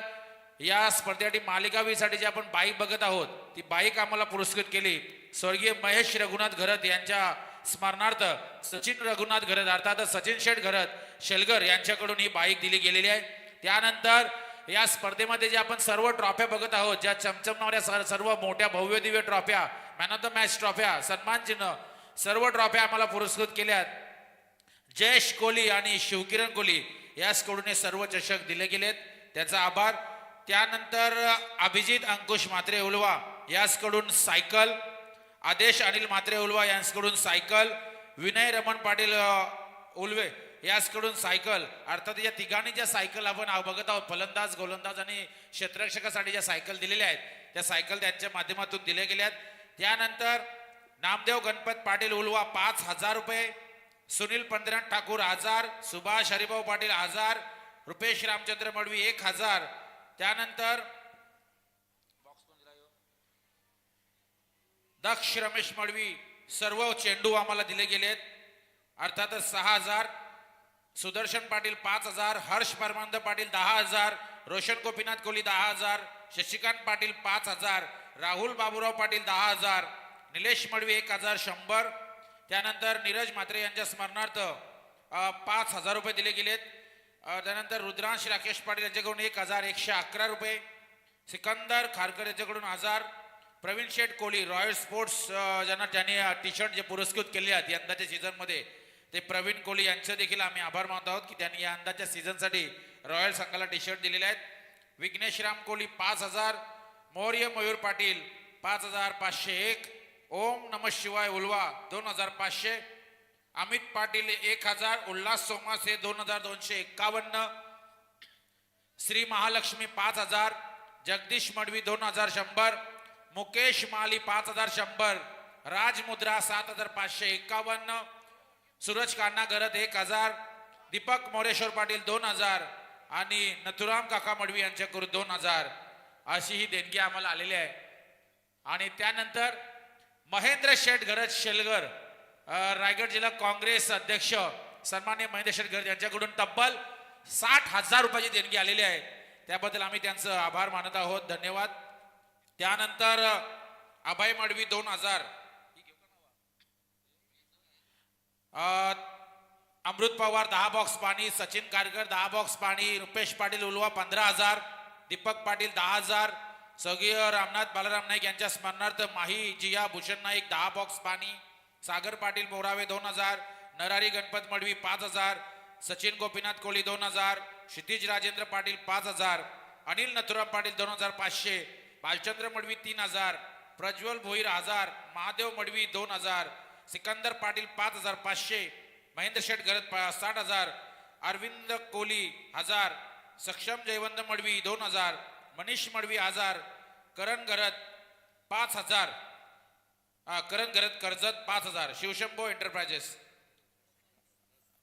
या स्पर्धेसाठी मालिकावीसाठी जे आपण बाईक बघत आहोत ती बाईक आम्हाला पुरस्कृत केली स्वर्गीय महेश रघुनाथ घरत यांच्या स्मरणार्थ सचिन रघुनाथ घरत अर्थात सचिन शेठ घरत शेलगर यांच्याकडून ही बाईक दिली गेलेली आहे. त्यानंतर या स्पर्धेमध्ये जे आपण सर्व ट्रॉफ्या बघत आहोत, ज्या चमचमणाऱ्या सर्व मोठ्या भव्य Divya ट्रॉफ्या, man of the match ट्रॉफ्या, सन्मान चिन्ह, सर्व ट्रॉफ्या आम्हाला पुरस्कृत केल्यात. जयेश कोहली आणि शिवकिरण कोहली याचकडून हे सर्व चषक दिले गेलेत, त्याचा आभार. त्यानंतर अभिजित अंकुश म्हात्रे उलवा याचकडून सायकल, आदेश अनिल म्हात्रे उलवा यांच्याकडून सायकल, विनय रमण पाटील उलवे याचकडून सायकल. अर्थात या तिघांनी ज्या सायकल आपण बघत आहोत, फलंदाज, गोलंदाज आणि क्षेत्ररक्षकासाठी ज्या सायकल दिलेल्या आहेत त्या सायकल त्यांच्या माध्यमातून दिल्या गेल्यात. त्यानंतर नामदेव गणपत पाटील उलवा 5,000 रुपये, सुनील पंढरनाथ ठाकूर 1,000, सुभाष हरिभाऊ पाटील 1,000, रुपेश रामचंद्र मडवी 1,000. त्यानंतर दक्ष रमेश मडवी सर्व चेंडू आम्हाला दिले गेलेत अर्थातच 6,000, सुदर्शन पाटील 5,000, हर्ष परमानंद पाटील 10,000, रोशन गोपीनाथ कोहली 10,000, शशिकांत पाटील 5,000, राहुल बाबूराव पाटील 10,000, निलेश मडवी 1,100. त्यानंतर नीरज म्हात्रे यांच्या स्मरणार्थ 5,000 रुपये दिले गेलेत. त्यानंतर रुद्रांश राकेश पाटील यांच्याकडून 1,111 रुपये, सिकंदर खारकर यांच्याकडून 1,000, प्रवीण शेठ कोहली रॉयल स्पोर्ट्स ज्यांनी टी शर्ट जे पुरस्कृत केले आहेत यंदाच्या सीझन मध्ये, ते प्रवीण कोहली यांचे देखील आम्ही आभार मानतो आहोत की त्यांनी या यंदाच्या सीझनसाठी रॉयल संघाला टी शर्ट दिलेले आहेत. विघ्नेश राम कोहली 5,000, मौर्य मयूर पाटील 5,501, ओम नम शिवाय उलवा 2,500, अमित पाटील 1,000, उल्हास सोमासे 2,251, श्री महालक्ष्मी 5,000, जगदीश मडवी 2,100, मुकेश माली 5,100, राज मुद्रा 7,551, सूरज कान्हा घरत 1,000, दीपक मोरेश्वर पाटील 2,000 आणि नथुराम काका मडवी यांच्याकडून 2,000 अशी ही देणगी आम्हाला आलेली आहे. आणि त्यानंतर महेंद्र शेठ घरत शेलगर रायगड जिल्हा काँग्रेस अध्यक्ष सन्मान्य महेंद्र शेठ घरत यांच्याकडून तब्बल 60,000 रुपयाची देणगी आलेली आहे. त्याबद्दल आम्ही त्यांचं आभार मानत आहोत, धन्यवाद. त्यानंतर अभय मडवी 2,000, अमृत पवार 10 बॉक्स पाणी, सचिन कारकर 10 बॉक्स पाणी, रुपेश पाटील उलवा 15,000, दीपक पाटील 10,000, स्वर्गीय रामनाथ बालाराम नाईक यांच्या स्मरणार्थ माही जिया भूषण नाईक 10 बॉक्स पाणी, सागर पाटील मोरावे 2000, नरारी गणपत मडवी 5000, सचिन गोपीनाथ कोळी 2000, क्षितिज राजेंद्र पाटील 5000, अनिल नथुराम पाटील 2500, भालचंद्र मडवी 3000, प्रज्वल भोईर 1000, महादेव मडवी 2000, सिकंदर पाटील 5500, महेंद्र शेठ गरज 60,000, अरविंद कोली 1000, सक्षम जयवंत मडवी 2000, मनीष मडवी 1000, करण गरज 5000, करण गरज कर्जत 5000, शिवशंभो एंटरप्राइजेस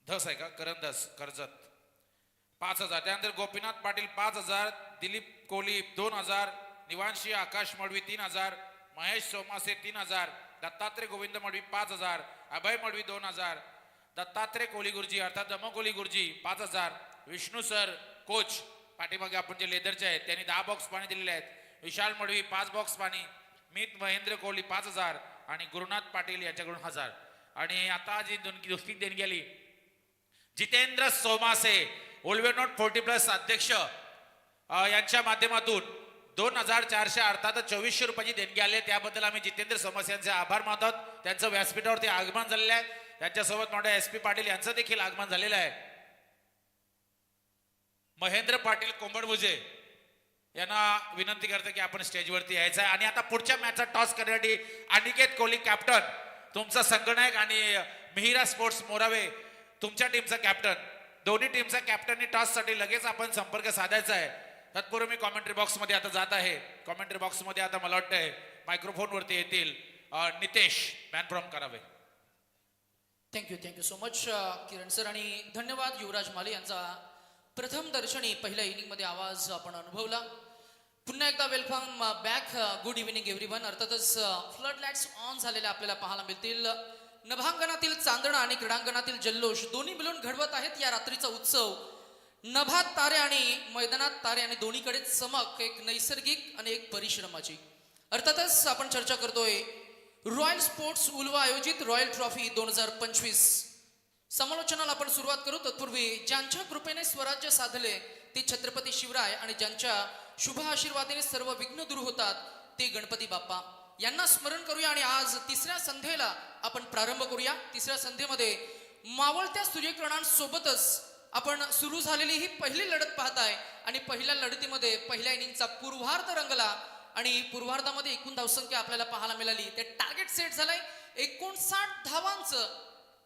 धस आहे का करण धस कर्जत 5000, त्यानंतर गोपीनाथ पाटील 5000, दिलीप कोहली 2000, निवांशी आकाश मडवी 3000, महेश सोमासे 3000, दत्तात्रय गोविंद मडवी 5000, अभय मडवी 2000, दत्तात्रय कोली गुरुजी अर्थात दमो कोली गुरुजी 5000, विष्णू सर कोच पाठीमागे आपण जे लेदरचे आहेत त्यांनी 10 बॉक्स पाणी दिलेले आहेत, विशाल मडवी 5 बॉक्स पाणी, मीत महेंद्र कोहली 5000 आणि गुरुनाथ पाटील यांच्याकडून 1000. आणि आता जी दुसरी देणगी आली जितेंद्र सोमासे ओल्वेनोट 40+ अध्यक्ष यांच्या माध्यमातून 2400 अर्थात 2400 रुपयाची देणगी आली. त्याबद्दल आम्ही जितेंद्र सोमासे यांचे आभार मानतो. त्यांचं व्यासपीठावरती आगमन झालेलं आहे. त्यांच्यासोबत मोठे SP पाटील यांचं देखील आगमन झालेलं आहे. महेंद्र पाटील कोंबडभुजे यांना विनंती करतो की आपण स्टेजवरती यायचं आहे. आणि आता पुढच्या मॅचचा टॉस करण्यासाठी अनिकेत कोहली कॅप्टन, तुमचा संगणक आणि मिहिरा स्पोर्ट्स मोरावे तुमच्या टीमचा कॅप्टन, दोन्ही टीमचा कॅप्टननी टॉस साठी लगेच आपण संपर्क साधायचा आहे. तत्पूर्वी मी कॉमेंट्री बॉक्स मध्ये आता जात आहे. कॉमेंट्री बॉक्स मध्ये आता मला वाटतंय मायक्रोफोन वरती येतील नितेश मॅन फ्रॉम करावे. थँक्यू सो मच किरण सर आणि धन्यवाद युवराज माले यांचा प्रथम दर्शनी पहिल्या इनिंग मध्ये आवाज आपण अनुभवला. पुन्हा एकदा welcome back, good evening everyone. अर्थातच फ्लड लाईट्स ऑन झालेले आपल्याला पाहायला मिळतील. नभांगणातील चांदणा आणि क्रीडांगणातील जल्लोष दोन्ही मिळून घडवत आहेत या रात्रीचा उत्सव. नभात तारे आणि मैदानात तारे आणि दोन्हीकडे चमक, एक नैसर्गिक आणि एक परिश्रमाची. अर्थातच आपण चर्चा करतोय रॉयल स्पोर्ट्स उल्वा आयोजित रॉयल ट्रॉफी 2025 समालोचनाला आपण सुरुवात करू. तत्पूर्वी ज्यांच्या कृपेने स्वराज्य साधले ते छत्रपती शिवराय आणि ज्यांच्या शुभ आशीर्वादाने सर्व विघ्न दूर होतात ते गणपती बाप्पा यांना स्मरण करूया. आणि आज तिसऱ्या संध्येला आपण प्रारंभ करूया. तिसऱ्या संध्येमध्ये मावळत्या सूर्यकिरणांसोबतच आपण सुरू झालेली ही पहिली लढत पाहताय. आणि पहिल्या लढतीमध्ये पहिल्या इनिंगचा पूर्वार्ध रंगला आणि पूर्वार्धामध्ये एकूण धावसंख्या आपल्याला पाहायला मिळाली. ते टार्गेट सेट झालंय 59 धावांचं,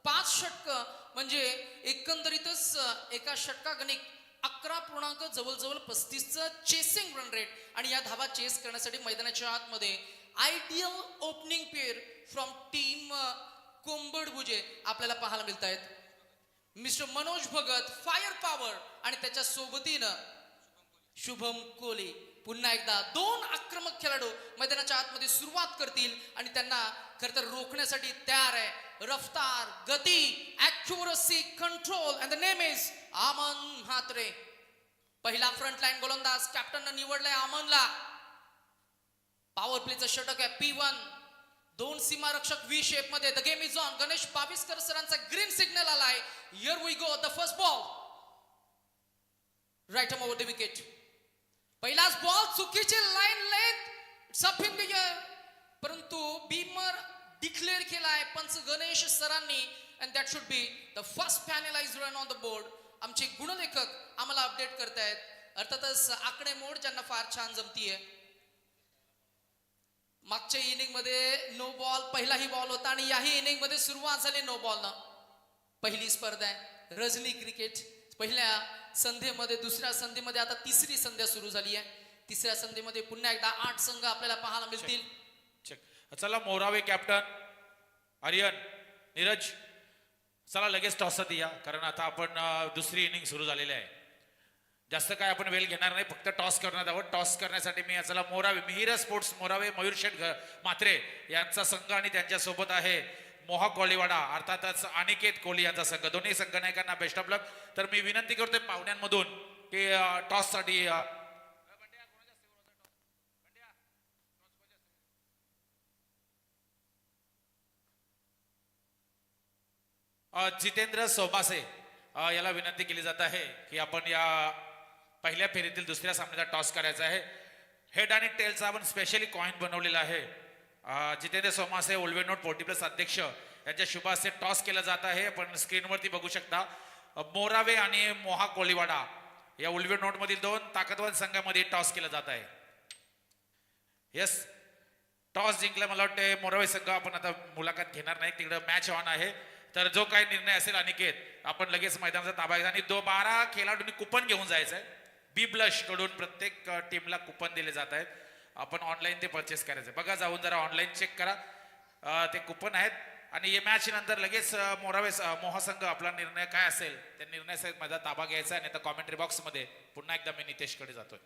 5 षटकं, म्हणजे एकंदरीतच एका षटकागणिक 11 जवळजवळ 35चं चेसिंग रन रेट. आणि या धावा चेस करण्यासाठी मैदानाच्या आतमध्ये ideal opening pair from team Kombadbhuje आपल्याला पाहायला मिळत आहेत. Mister Manoj Bhagat fire power आणि त्याच्या सोबतीनं शुभम कोहली. पुन्हा एकदा 2 आक्रमक खेळाडू मैदानाच्या आतमध्ये सुरुवात करतील आणि त्यांना खरं तर रोखण्यासाठी तयार आहे. रफ्तार, गती, accuracy, control and the name is Aman म्हात्रे. पहिला फ्रंटलाईन गोलंदाज कॅप्टननं निवडलाय आमनला. पॉवर प्लेचं षटक आहे P1. 2 सीमारक्षक V शेप मध्ये. The game is on. Ganesh Baviskar सरांचा ग्रीन सिग्नल आलाय. Here we go. The first ball right um over the wicket. पहिलाच बॉल चुकीची line length surfing the air, परंतु बीमर डिक्लेअर केलाय पंच गणेश सरांनी. And that should be the first penalised run on the board. आमचे गुणलेखक आम्हाला अपडेट करतायत. अर्थातच आकडेमोड ज्यांना फार छान जमतीये. मागच्या इनिंग मध्ये नो बॉल पहिलाही बॉल होता आणि याही इनिंग मध्ये सुरुवात झाली नो बॉल न. पहिली स्पर्धा आहे रजनी क्रिकेट. पहिल्या संधीमध्ये, दुसऱ्या संधीमध्ये आता तिसरी संध्या सुरू झाली आहे. तिसऱ्या संधीमध्ये पुन्हा एकदा 8 संघ आपल्याला पाहायला मिळतील. चला मोरावे कॅप्टन आर्यन, नीरज चला लगेच टॉसत या, कारण आता आपण दुसरी इनिंग सुरू झालेली आहे. जास्त काय आपण वेळ घेणार नाही, फक्त टॉस करणार आहोत. टॉस करण्यासाठी मी चला मोरावे मिहिरा स्पोर्ट्स मोरावे मयूर शेठ म्हात्रे यांचा संघ आणि त्यांच्या सोबत आहे मोहा कोळीवाडा अर्थातच अनिकेत कोहली यांचा संघ. दोन्ही संघनायकांना बेस्ट ऑफ लक. तर मी विनंती करतोय पाहुण्यांमधून की टॉस साठी जितेंद्र सोमासे याला विनंती केली जात आहे की आपण या पहिल्या फेरीतील दुसऱ्या सामन्याचा टॉस करायचा आहे. हेड आणि टेलचा आपण स्पेशली कॉइन बनवलेला आहे. जितेंद्र सोमासे ओल्वेनोट 40+ अध्यक्ष यांच्या शुभ हस्ते टॉस केला जात आहे. आपण स्क्रीनवरती बघू शकता मोरावे आणि मोहा कोळीवाडा या उलवे नोट मधील 2 ताकदवान संघामध्ये टॉस केला जात आहे. येस, टॉस जिंकला. मला वाटते मोरावे संघ आपण आता मुलाखत घेणार नाही, तिकडे मॅच ऑन आहे. तर जो काही निर्णय असेल अनिकेत, आपण लगेच मैदानाचा ताबा घ्या आणि 12 खेळाडूंनी कुपन घेऊन जायचंय. बी ब्लश कडून प्रत्येक टीमला कुपन दिले जात आहेत. आपण ऑनलाईन ते परचेस करायचं. बघा जाऊन जरा ऑनलाईन चेक करा, ते कुपन आहेत. आणि या मॅच नंतर लगेच मोरावे मोहा संघ आपला निर्णय काय असेल त्या निर्णयासहित माझा ताबा घ्यायचा. आणि आता कॉमेंट्री बॉक्स मध्ये पुन्हा एकदा मी नितेशकडे जातोय.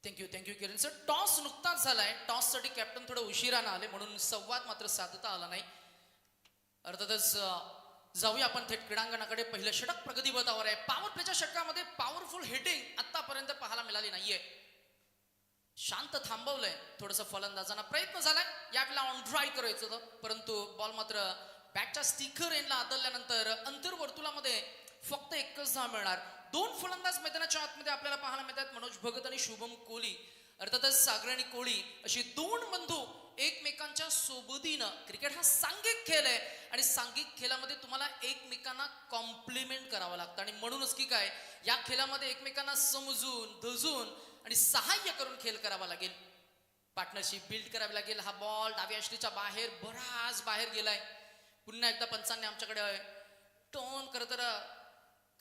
थँक्यू किरण सर. टॉस नुकताच झालाय. टॉस साठी कॅप्टन थोडं उशिरानं आले म्हणून संवाद मात्र साधता आला नाही. अर्थातच जाऊया आपण थेट क्रीडांगणाकडे. पहिलं षटक प्रगती पथावर आहे. पॉवर प्लेच्या षटकामध्ये पॉवरफुल हिटिंग आतापर्यंत पाहायला मिळाली नाहीये. शांत थांबवलंय थोडंसं फलंदाजांना. प्रयत्न झालाय यावेळेला ऑन ड्राईव्ह करायचं होतं, परंतु बॉल मात्र बॅटच्या स्टिकर एंडला आदळल्यानंतर अंतर्वर्तुळामध्ये फक्त एकच धाव मिळणार. 2 फलंदाज मैदानाच्या आतमध्ये आपल्याला पाहायला मिळतात, मनोज भगत आणि शुभम कोहली. अर्थातच सागर आणि कोहली अशी 2 बंधू एकमेकांच्या सोबतीनं. क्रिकेट हा सांघिक खेळ आहे आणि सांघिक खेळामध्ये तुम्हाला एकमेकांना कॉम्प्लिमेंट करावं लागतं. आणि म्हणूनच की काय, या खेळामध्ये एकमेकांना समजून धजून आणि सहाय्य करून खेळ करावा लागेल. पार्टनरशिप बिल्ड करावी लागेल. हा बॉल डाव्या यष्टीच्या बाहेर बराच बाहेर गेलाय. पुन्हा एकदा पंचांनी आमच्याकडे टर्न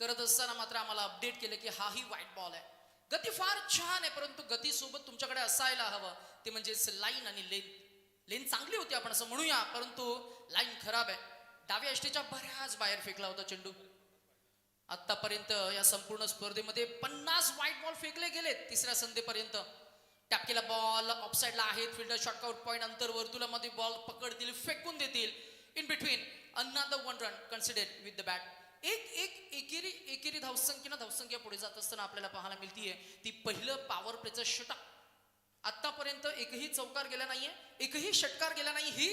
करत असताना मात्र आम्हाला अपडेट केलं की हाही व्हाईट बॉल आहे. गती फार छान आहे, परंतु गती सोबत तुमच्याकडे असायला हवं ते म्हणजे लाईन आणि लेन चांगली होती आपण असं म्हणूया, परंतु लाईन खराब आहे. डाव्या यष्टीच्या बऱ्याच बाहेर फेकला होता चेंडू. आतापर्यंत या संपूर्ण स्पर्धेमध्ये 50 व्हाईट बॉल फेकले गेलेत. तिसऱ्या संधीपर्यंत टॅप केला बॉल ऑफसाईडला आहेत. फिल्डर शॉटआउट पॉइंट अंतर वर्तुळामध्ये बॉल पकडतील, फेकून देतील. In between another 1 run considered with the bat. एकेरी धावसंख्या पुढे जात असताना आपल्याला पाहायला मिळतीये ती पहिलं पॉवर प्लेचं षटक. आतापर्यंत एकही चौकार गेला नाहीये, एकही षटकार गेला नाही. ही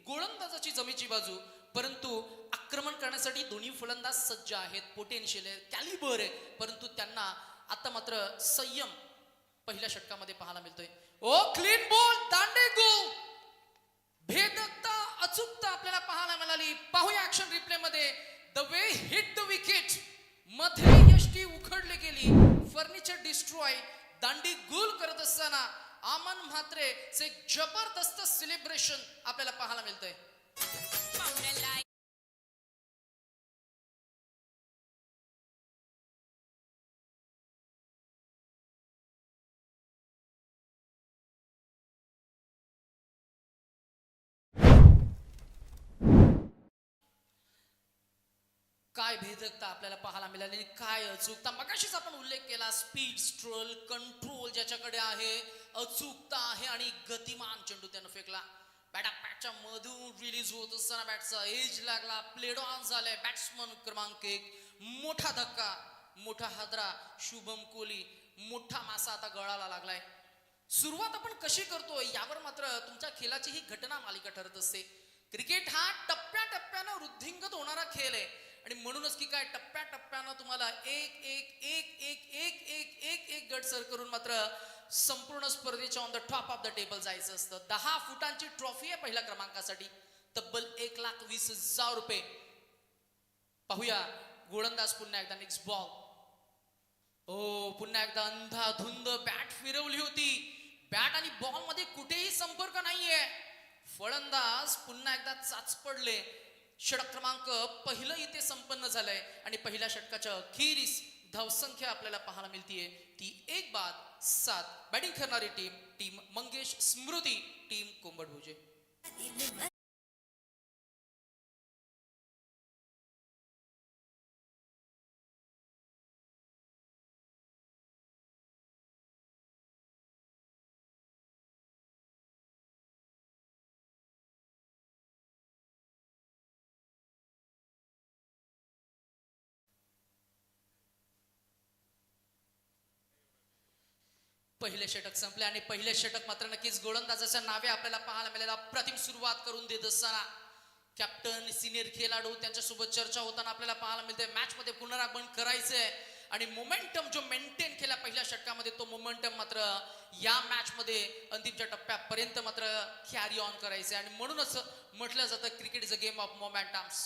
गोलंदाजाची जमेची बाजू, परंतु आक्रमण करण्यासाठी दोन्ही फलंदाज सज्ज आहेत. पोटेन्शियल आहे, कॅलिबर आहे, परंतु त्यांना आता मात्र संयम पहिल्या षटकामध्ये पाहायला मिळतोय. ओ क्लीन बॉल, दांडे गोल. भेदकता अचूकता आपल्याला पाहायला मिळाली. पाहूया ऍक्शन रिप्ले मध्ये. The way hit the wicket, मध्ये यष्टी उखडली गेली, फर्निचर डिस्ट्रॉय. दांडी गोल करत असताना आमन म्हात्रेचे जबरदस्त सेलिब्रेशन आपल्याला पाहायला मिळतंय. काय भेदकता आपल्याला पाहायला मिळाली, काय अचूकता. मगाशीच आपण उल्लेख केला, स्पीड, स्ट्रोल, कंट्रोल ज्याच्याकडे आहे, अचूकता आहे आणि गतिमान चेंडू त्यानं फेकला. बॅटच्या मधून रिलीज होत असताना बॅटचा एज लागला, प्लेड ऑन झालाय. बॅट्समन क्रमांक 1, मोठा धक्का, मोठा हादरा. शुभम कोहली, मोठा मासा आता गळाला लागलाय. सुरुवात आपण कशी करतोय यावर मात्र तुमच्या खेळाची ही घटना मालिका ठरत असते. क्रिकेट हा टप्प्याटप्प्यानं वृद्धिंगत होणारा खेळ आहे आणि म्हणूनच की काय टप्प्याटप्प्यानं तुम्हाला एक गट सर करून मात्र संपूर्ण स्पर्धेच्या on the top of the table जायचं असतं. 10 फुटांची ट्रॉफी आहे पहिल्या क्रमांकासाठी, तब्बल 1,20,000 रुपये. पाहूया गोलंदाज पुन्हा एकदा. Next ball. ओ पुन्हा एकदा अंधाधुंद बॅट फिरवली होती. बॅट आणि बॉल मध्ये कुठेही संपर्क नाहीये. फलंदाज पुन्हा एकदा चाच पडले. षटक क्रमांक पहिलं इथे संपन्न झालंय आणि पहिल्या षटकाच्या अखेरीस धावसंख्या आपल्याला पाहायला मिळतीये ती 1/7. बॅटिंग करणारी टीम मंगेश स्मृती, टीम कोंबडभुजे. पहिले षटक संपले आणि पहिले षटक मात्र नक्कीच गोलंदाजाच्या नावे आपल्याला पाहायला मिळालेला अप्रतिम सुरुवात करून देत असताना कॅप्टन, सिनियर खेळाडू त्यांच्यासोबत चर्चा होताना आपल्याला पाहायला मिळते. मॅच मध्ये पुनरागमन करायचंय आणि मोमेंटम जो मेंटेन केला पहिल्या षटकामध्ये तो मोमेंटम मात्र या मॅच मध्ये अंतिमच्या टप्प्यापर्यंत मात्र कॅरी ऑन करायचे आणि म्हणूनच म्हटलं जातं cricket is a game of momentums.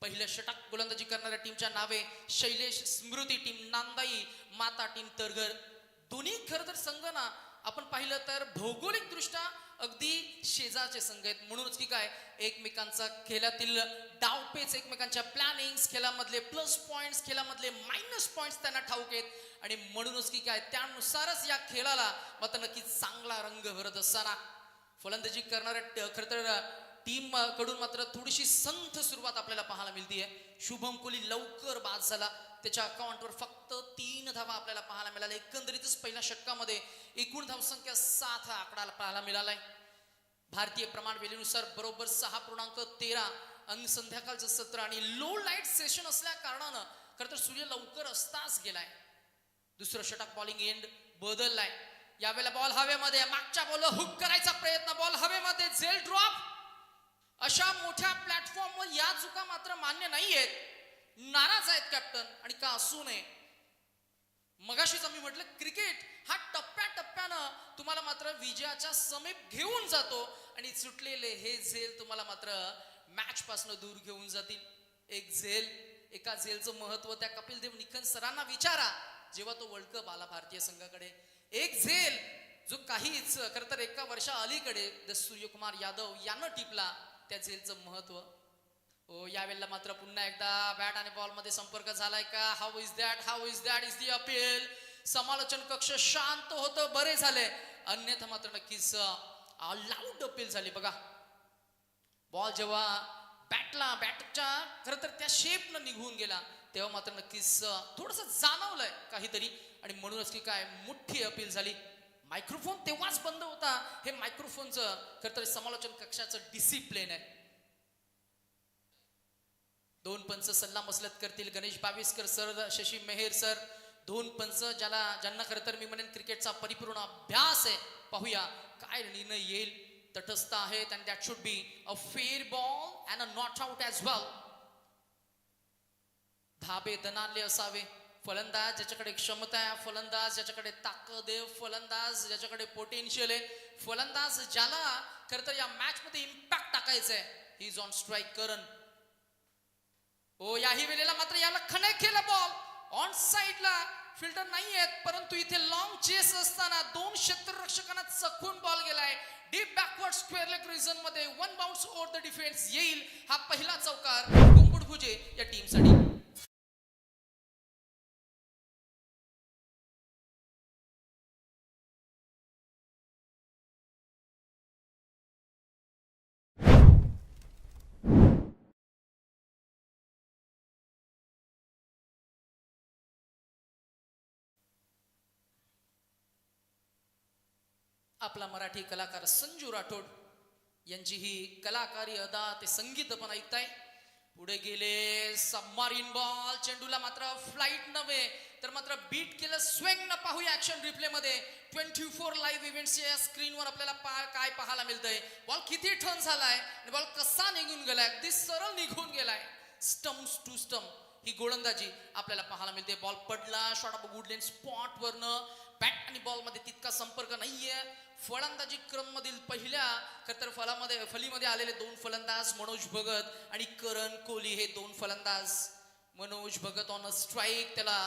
पहिलं षटक गोलंदाजी करणाऱ्या टीमच्या नावे शैलेश स्मृती टीम नांदाई, माता टीम तरघर. दोन्ही खरं तर संघ ना आपण पाहिलं तर भौगोलिक दृष्ट्या अगदी शेजारचे संघ आहेत. म्हणूनच की काय एकमेकांचा खेळातील डावपेच, एकमेकांच्या plannings, खेळामधले plus points, खेळामधले minus points त्यांना ठाऊक आहेत आणि म्हणूनच की काय त्यानुसारच या खेळाला मात्र नक्कीच चांगला रंग भरत असताना फलंदाजी करणाऱ्या खरं तर टीम कडून मात्र थोडीशी संथ सुरुवात आपल्याला पाहायला मिळतीये. शुभम कोहली लवकर बाद झाला, त्याच्या अकाउंटवर फक्त 3 धावा आपल्याला पाहायला मिळाल्या. एकंदरीतच पहिल्या षटकामध्ये एकूण धावसंख्या 7 हा आकडा पाहायला मिळालाय. भारतीय प्रमाण वेळेनुसार बरोबर 6.13 आणि संध्याकाळचं सत्र आणि लो लाईट सेशन असल्या कारणानं खरं तर सूर्य लवकर असताच गेलाय. दुसरं षटक बॉलिंग एंड बदललाय. यावेळेला बॉल हवेमध्ये, मागच्या बॉल हुक करायचा प्रयत्न, बॉल हवेमध्ये, झेल ड्रॉप. अशा मोठ्या प्लॅटफॉर्मवर या चुका मात्र मान्य नाहीयेत. नाराज आहेत कॅप्टन आणि का असू नये. मगाशीच आम्ही म्हटलं क्रिकेट हा टप्प्याटप्प्यानं तुम्हाला मात्र विजयाच्या समीप घेऊन जातो आणि सुटलेले हे झेल तुम्हाला मात्र मॅच पासून दूर घेऊन जातील. एक झेल, एका झेलचं महत्व त्या कपिल देव निखन सरांना विचारा जेव्हा तो वर्ल्ड कप आला भारतीय संघाकडे. एक झेल जो काहीच खरं तर एका वर्षा अलीकडे सूर्यकुमार यादव यानं टिपला, त्या झेलचं महत्व. ओ यावेळेला मात्र पुन्हा एकदा बॅट आणि बॉल मध्ये संपर्क झालाय का? How is that is the appeal. समालोचन कक्ष शांत होतं, बरे झाले. अन्यथा मात्र नक्कीच लाऊड अपील झाली. बघा बॉल जेव्हा बॅटच्या खरं तर त्या शेपनं निघून गेला तेव्हा मात्र नक्कीच थोडस जाणवलंय काहीतरी आणि म्हणूनच की काय मोठी अपील झाली. मायक्रोफोन तेव्हाच बंद होता. हे मायक्रोफोनचं खरं तर समालोचन कक्षाचं डिसिप्लिन आहे. 2 पंच सल्ला मसलत करतील. गणेश बाविस्कर सर, शशी मेहेर सर, 2 पंच ज्यांना खरं तर मी म्हणेन क्रिकेटचा परिपूर्ण अभ्यास आहे. पाहूया काय निर्णय येईल. तटस्थ आहेत and that should be a fair ball and a not out as well. धाबे दणाणले असावे. फलंदाज ज्याच्याकडे क्षमता आहे, फलंदाज ज्याच्याकडे ताकद आहे, फलंदाज ज्याच्याकडे पोटेन्शियल आहे, फलंदाज ज्याला खरं तर या मॅच मध्ये इम्पॅक्ट टाकायचं आहे. He is on strike. Karan ओ याही वेळेला मात्र याला कनेक्ट केला बॉल ऑन साइडला. फिल्डर नाही आहेत परंतु इथे लॉंग चेस असताना 2 क्षेत्ररक्षकांना चकून बॉल गेलाय. Deep backward square leg region मध्ये 1 बाउन्स ओव्हर द डिफेन्स येईल. हा पहिला चौकार कुंकुडभुजे या टीमसाठी. आपला मराठी कलाकार संजू राठोड यांची ही कलाकारी अदा ते संगीत पण ऐकताय. पुढे गेले सबमारीन बॉल. चेंडूला मात्र फ्लाइट नव्हे तर मात्र बीट केलं स्विंग न. पाहूया ऍक्शन रिप्ले मध्ये. 24 लाईव्ह इव्हेंट्स या स्क्रीनवर आपल्याला काय पाहायला मिळतंय. बॉल किती टर्न झालाय आणि बॉल कसा निघून गेलाय. अगदी सरळ निघून गेलाय. स्टम्प्स टू स्टम्प ही गोलंदाजी आपल्याला पाहायला मिळते. बॉल पडला short of good lane spot वरनं. बॅट आणि बॉल मध्ये तितका संपर्क नाहीये. फलंदाजी क्रम मधील पहिल्या खरं तर फलीमध्ये आलेले 2 फलंदाज मनोज भगत आणि करण कोहली हे 2 फलंदाज. Manoj Bhagat on a strike, त्याला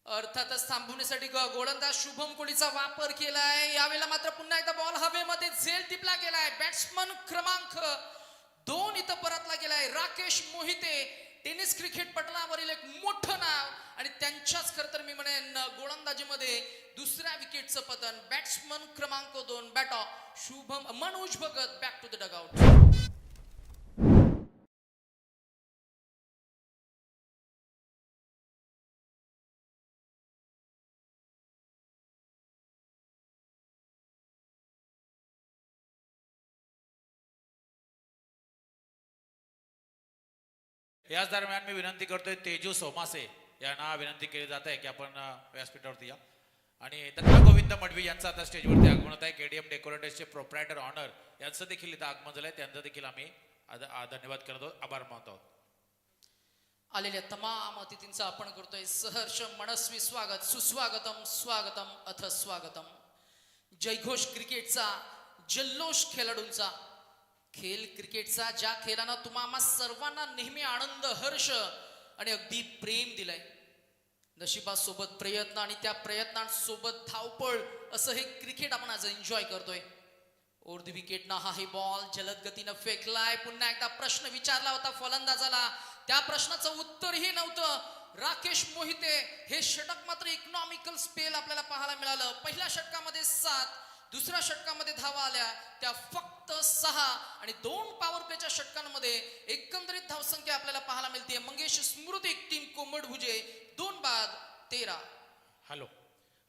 अर्थातच थांबवण्यासाठी गोलंदाज शुभम कोहलीचा वापर केलाय. यावेळेला मात्र पुन्हा एकदा बॉल हवेमध्ये झेल टिपला गेलाय. बॅट्समन क्रमांक 2 इथं परतला गेलाय. राकेश मोहिते, टेनिस क्रिकेट पटलावरील एक मोठं नाव आणि त्यांच्याच खरं तर मी म्हणेन गोलंदाजीमध्ये दुसऱ्या विकेटचं पतन. बॅट्समन क्रमांक 2 Shubham Manoj Bhagat back to the dugout. याच दरम्यान मी विनंती करतोय तेजू सोमासे यांना विनंती केली जात आहे की आपण व्यासपीठावरती या. आणि दत्ता गोविंद मडवी यांचं आता स्टेजवरती आगमन होत आहे. केडीएम डेकोरेटर्सचे प्रोप्रायटर ऑनर यांचं देखील इथं आगमन झालंय. त्यांचं देखील आम्ही धन्यवाद करतो, आभार मानतो. आलेल्या तमाम अतिथींचं आपण करतोय सहर्ष मनस्वी स्वागत. सुस्वागतम स्वागतम अथ स्वागतम. जयघोष क्रिकेटचा जल्लोष खेळाडूंचा खेळ क्रिकेटचा ज्या खेळानं तुम्हा सर्वांना नेहमी आनंद हर्ष आणि अगदी प्रेम दिलंय. नशिबासोबत प्रयत्न आणि त्या प्रयत्नांसोबत धावपळ असं हे क्रिकेट आपण आज एन्जॉय करतोय. ओव्हर द विकेट ना हा बॉल जलद गतीनं फेकलाय. पुन्हा एकदा प्रश्न विचारला होता फलंदाजाला, त्या प्रश्नाचं उत्तरही नव्हतं. राकेश मोहिते हे षटक मात्र इकॉनॉमिकल स्पेल आपल्याला पाहायला मिळालं. पहिल्या षटकामध्ये 7, दुसऱ्या षटकामध्ये धावा आल्या त्या फक्त 6 आणि 2 पॉवर प्लेच्या षटकांमध्ये एकंदरीत धावसंख्या आपल्याला पाहायला मिळते. मंगेश स्मृती टीम कोंबड भुजे 2 बाद 13. हॅलो,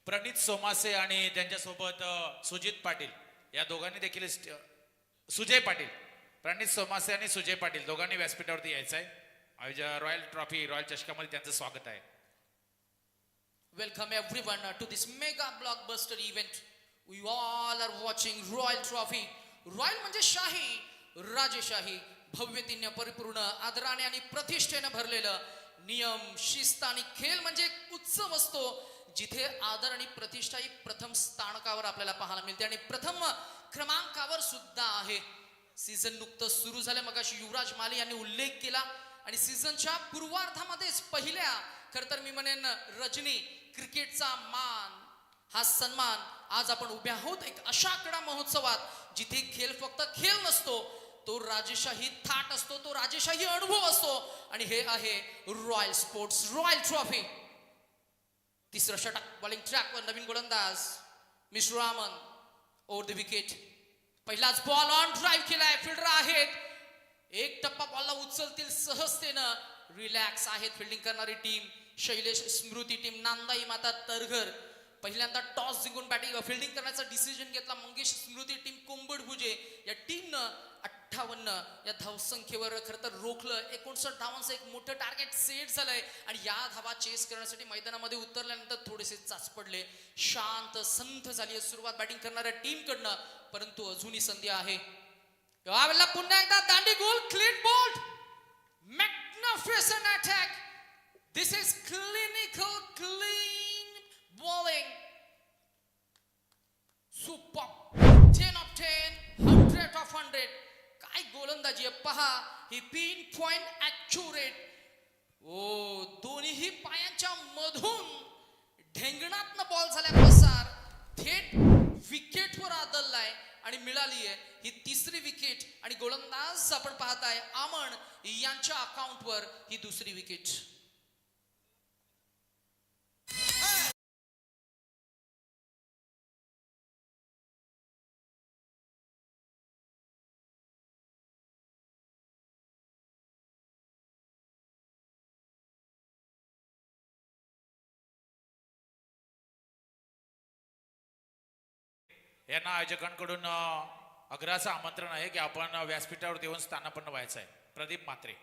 प्रणित सोमासे आणि त्यांच्यासोबत सुजित पाटील या दोघांनी देखील सुजय पाटील, प्रणित सोमासे आणि सुजय पाटील दोघांनी व्यासपीठावरती यायचं आहे. रॉयल ट्रॉफी रॉयल चषकामध्ये त्यांचं स्वागत आहे. Welcome everyone to this mega blockbuster event. We all are watching Royal Trophy. Royal म्हणजे शाही, राजेशाही, भव्यतेने परिपूर्ण, आदराने आणि प्रतिष्ठेने भरलेलं. नियम, शिस्त आणि खेळ म्हणजे एक उत्सव असतो जिथे आदर आणि प्रतिष्ठा ही प्रथम स्थानकावर आपल्याला पाहायला मिळते आणि प्रथम क्रमांकावर सुद्धा आहे. सीझन नुकतंच सुरू झालं, मगाशी युवराज माली यांनी उल्लेख केला आणि सीझनच्या पूर्वार्धामध्येच पहिल्या खरं तर मी म्हणेन रजनी क्रिकेटचा मान हा सन्मान आज आपण उभे आहोत एक अशा क्रीडा महोत्सवात जिथे खेळ फक्त खेळ नसतो, तो राजेशाही थाट असतो, तो राजेशाही अनुभव असतो आणि हे आहे रॉयल स्पोर्ट्स रॉयल ट्रॉफी. तिसरं षटक बॉलिंग ट्रॅकवर नवीन गोलंदाज mister Raman. Over the wicket पहिलाच बॉल ऑन ड्राईव्ह केलाय. फिल्डर आहेत, एक टप्पा बॉलला उचलतील सहजतेनं. रिलॅक्स आहेत फिल्डिंग करणारी टीम. शैलेश स्मृती टीम, नांदाई माता तरघर पहिल्यांदा टॉस जिंकून बॅटिंग फिल्डिंग करण्याचा डिसिजन घेतला. मंगेश स्मृती टीम कोंबड भुजे या टीमनं 58 या धावसंख्येवर खरं तर रोखलं. 59 धावांचं एक मोठं टार्गेट सेट झालंय आणि या धावा चेस करण्यासाठी मैदानामध्ये उतरल्यानंतर थोडेसे चाचपडले. शांत संथ झाली सुरुवात बॅटिंग करणाऱ्या टीम कडनं, परंतु अजूनही संधी आहे. यावेळेला पुन्हा एकदा दांडी गोल, clean bowled, magnificent attack. This is clinical clean bowling. Super 10 of 10, 100 of 100. काय गोलंदाजी आहे पहा, ही पिन पॉइंट ऍक्युरेट. ओ दोन्ही पायांच्या मधून ढेंगणातनं बॉल झाल्या पसार थेट विकेटवर आदळलाय आणि मिळाली आहे ही तिसरी विकेट आणि गोलंदाज आपण पाहताय आमन यांच्या अकाउंटवर ही दुसरी विकेट. यांना आयोजकांकडून अग्राचं आमंत्रण आहे की आपण व्यासपीठावर येऊन स्थानापन्न व्हायचं आहे. प्रदीप म्हात्रे,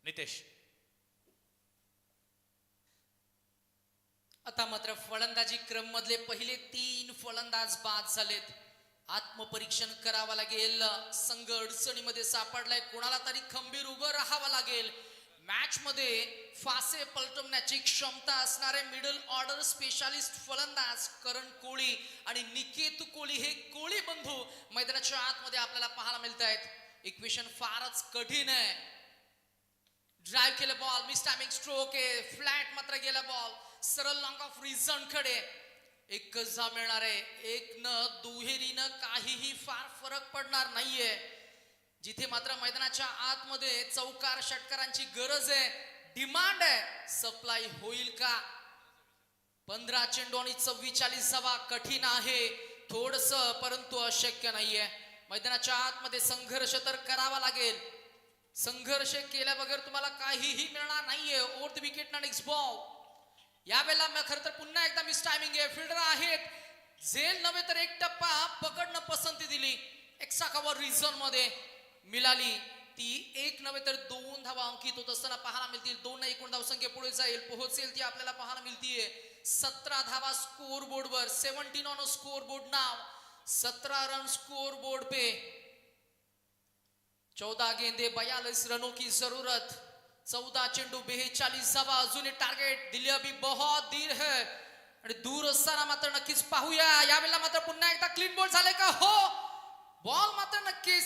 नितेश. आता मात्र फलंदाजी क्रम मधले पहिले 3 फलंदाज बाद झालेत. आत्मपरीक्षण करावं लागेल. संघ अडचणीमध्ये सापडलाय, कोणाला तरी खंबीर उभं राहावं लागेल. मॅच मध्ये फासे पलटवण्याची क्षमता असणारे मिडल ऑर्डर स्पेशालिस्ट फलंदाज करण कोळी आणि निकेत कोळी हे कोळी बंधू मैदानाच्या आतमध्ये आपल्याला पाहायला मिळत आहेत. इक्वेशन फारच कठीण आहे. ड्राईव्ह केलं बॉल, मिस टायमिंग स्ट्रोक आहे, फ्लॅट मात्र गेला बॉल सरळ लॉंग ऑफ रिझन कडे. एकच जा मिळणार आहे, एक न दुहेरीनं काहीही फार फरक पडणार नाहीये. जिथे मात्र मैदानाच्या आतमध्ये चौकार षटकारांची गरज आहे, डिमांड आहे, सप्लाय होईल का? 15 चेंडू आणि 44 धावा कठीण आहे थोडस, परंतु अशक्य नाहीये. मैदानाच्या आतमध्ये संघर्ष तर करावा लागेल. संघर्ष केल्या बगैर तुम्हाला काहीही मिळणार नाहीये. ओव्हर द विकेट ना नेक्स्ट बॉल. यावेळेला खरं तर पुन्हा एकदा मिस टायमिंग आहे. फिल्डर आहेत, झेल नव्हे तर एक टप्पा पकडणं पसंती दिली. एक्स्ट्रा कव्हर रिझन मध्ये मिळाली. ती 1 नव्हे तर 2 धावा अंकित होत असताना पाहायला मिळतील. 2 ना एकूण धावसंख्या पुढे जाईल, पोहोचेल ती आपल्याला पाहायला मिळतीये. 17 धावा स्कोर बोर्डवर, 17 ऑन स्कोर बोर्ड नाव, 17 रन स्कोर बोर्ड पे, 14 गेंदे 42 रनों की जरूरत. 14 चेंडू 42 अजून टार्गेट दिले अभी बहुत दूर है आणि दूर असताना मात्र नक्कीच पाहूया यावेळेला मात्र पुन्हा एकदा क्लीन बॉल झाले का हो बॉल मात्र नक्कीच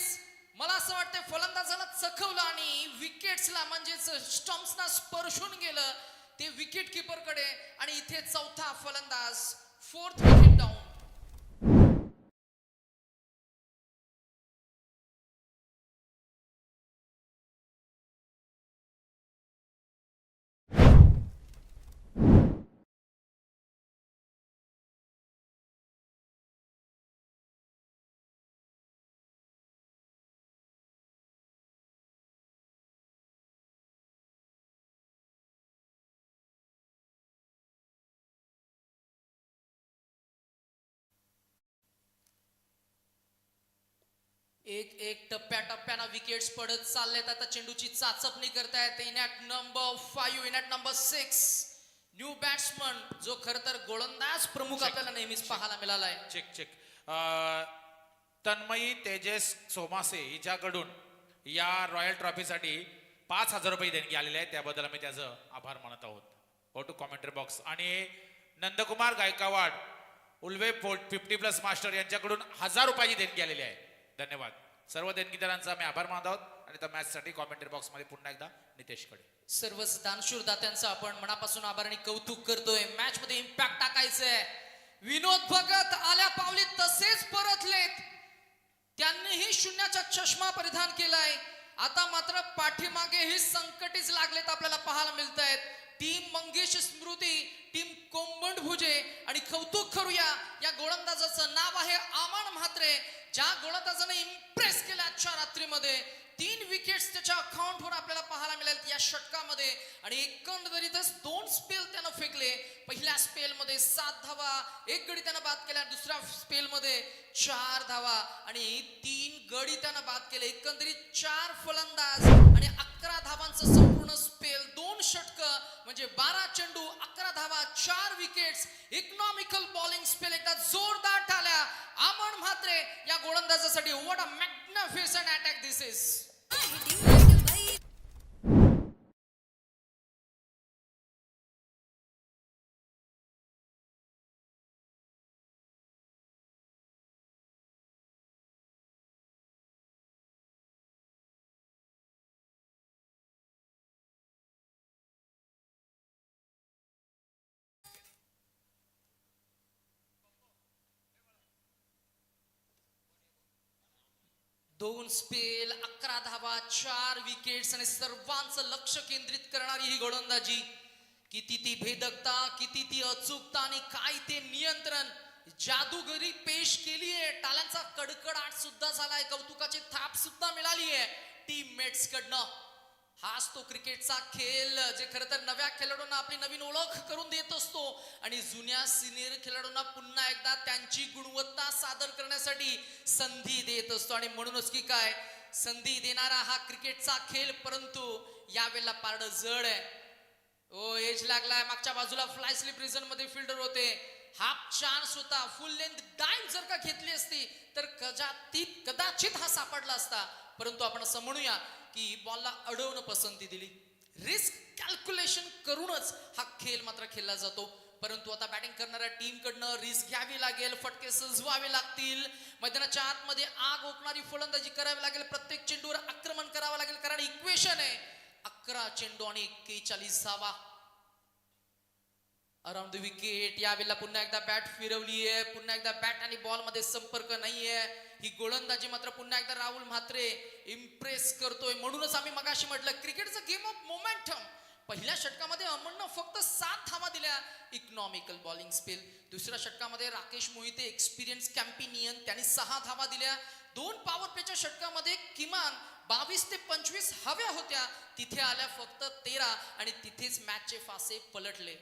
मला असं वाटतं फलंदाजाला चखवलं आणि विकेट्सला म्हणजेच स्टम्प्सना स्पर्शून गेलं ते विकेट किपर कडे आणि इथे चौथा फलंदाज 4th विकेट डाऊन. एक एक टप्प्याटप्प्यानं विकेट्स पडत चाललेत आता चेंडूची चाचपणी करतायत in at number 5 in at number 6 new batsman जो खर तर गोलंदाज प्रमुख आपल्याला नेहमीच पाहायला मिळालाय. चेक चेक तन्मयी तेजस सोमासे हिच्याकडून या रॉयल ट्रॉफीसाठी 5,000 रुपये देणगी आलेले आहे त्याबद्दल आम्ही त्याचं आभार मानत आहोत. Go to commentary box. आणि नंदकुमार गायकवाड उल्वे 50+ मास्टर यांच्याकडून 1,000 रुपयाची देणगी आलेली आहे. धन्यवाद सर्व देणगीदारांचा आम्ही आभार मानत आहोत आणि त्या मॅच साठी कॉमेंट्री बॉक्स मध्ये पुन्हा एकदा नितेशकडे. सर्वच दानशूर दात्यांचं आपण मनापासून आभार आणि कौतुक करतोय. मॅच मध्ये इम्पॅक्ट टाकायचंय. विनोद भगत आल्या पावली तसेच परतलेत. त्यांनीही शून्याचा चष्मा परिधान केलाय. आता मात्र पाठीमागेही संकटीच लागलेत आपल्याला पाहायला मिळत आहेत. टीम मंगेश स्मृती टीम कोंबंड भुजे आणि कौतुक करूया या गोलंदाजाचं नाव आहे आमन म्हात्रे ज्या गोलंदाजाने इम्प्रेस केलं आजच्या रात्रीमध्ये. 3 विकेट्स त्याच्या अकाउंटवर आपल्याला पाहायला मिळेल या षटकामध्ये आणि एकंदरीतच 2 स्पेल त्यानं फेकले. पहिल्या स्पेल मध्ये 7 धावा 1 गडी त्यानं बाद केला. दुसऱ्या स्पेल मध्ये 4 धावा आणि 3 गडी त्यानं बाद केले. एकंदरीत 4 फलंदाज आणि 11 धावांचं संपूर्ण स्पेल 2 षटक म्हणजे 12 चेंडू 11 धावा 4 विकेट्स इकॉनॉमिकल बॉलिंग स्पेल एकदा जोरदार टाळ्या आमन म्हात्रे या गोलंदाजासाठी. What a magnificent attack this is. दोन स्पेल 11 धावा 4 विकेट्स आणि सर्वांचं लक्ष केंद्रित करणारी ही गोलंदाजी. किती ती भेदकता किती ती अचूकता आणि काय ते नियंत्रण जादूगरी पेश केली आहे. टाळ्यांचा कडकडाट सुद्धा झालाय. कौतुकाची थाप सुद्धा मिळाली आहे टीममेट्स कडनं. हाच तो क्रिकेटचा खेळ जे खरं तर नव्या खेळाडूंना आपली नवीन ओळख करून देत असतो आणि जुन्या सिनियर खेळाडूंना पुन्हा एकदा त्यांची गुणवत्ता सादर करण्यासाठी संधी देत असतो. आणि म्हणूनच की काय संधी देणारा हा क्रिकेटचा खेळ परंतु यावेळेला पारड जड आहे. ओ एज लागलाय. मागच्या बाजूला फ्लाय स्लिप रिझन मध्ये फिल्डर होते. हाफ चान्स होता. फुल लेंथ डाइव्ह जर का घेतली असती तर कदाचित हा सापडला असता. परंतु आपण असं म्हणूया की बॉलला अडवणं पसंती दिली. रिस्क कॅल्क्युलेशन करूनच हा खेळ मात्र खेळला जातो. परंतु आता बॅटिंग करणाऱ्या टीम कडनं रिस्क घ्यावी लागेल. फटके सजवावे लागतील. मैदानाच्या आतमध्ये आग ओकणारी फलंदाजी करावी लागेल. प्रत्येक चेंडूवर आक्रमण करावं लागेल कारण इक्वेशन आहे 11 चेंडू आणि 41 धावा. Around the wicket. यावेळेला पुन्हा एकदा बॅट फिरवली आहे. पुन्हा एकदा बॅट आणि बॉल मध्ये संपर्क नाहीये. ही गोलंदाजी मात्र पुन्हा एकदा राहुल म्हात्रे इम्प्रेस करतोय. म्हणूनच आम्ही मगाशी म्हटलं क्रिकेटचं गेम ऑफ मोमेंटम. पहिल्या षटकामध्ये अमननं फक्त 7 धावा दिल्या इकॉनॉमिकल बॉलिंग स्पेल. दुसऱ्या षटकामध्ये राकेश मोहिते एक्सपिरियन्स कॅम्पिनियन त्यांनी 6 धावा दिल्या. 2 पॉवर प्लेच्या षटकामध्ये किमान 22 ते 25 हव्या होत्या. तिथे आल्या फक्त 13 आणि तिथेच मॅचचे फासे पलटले.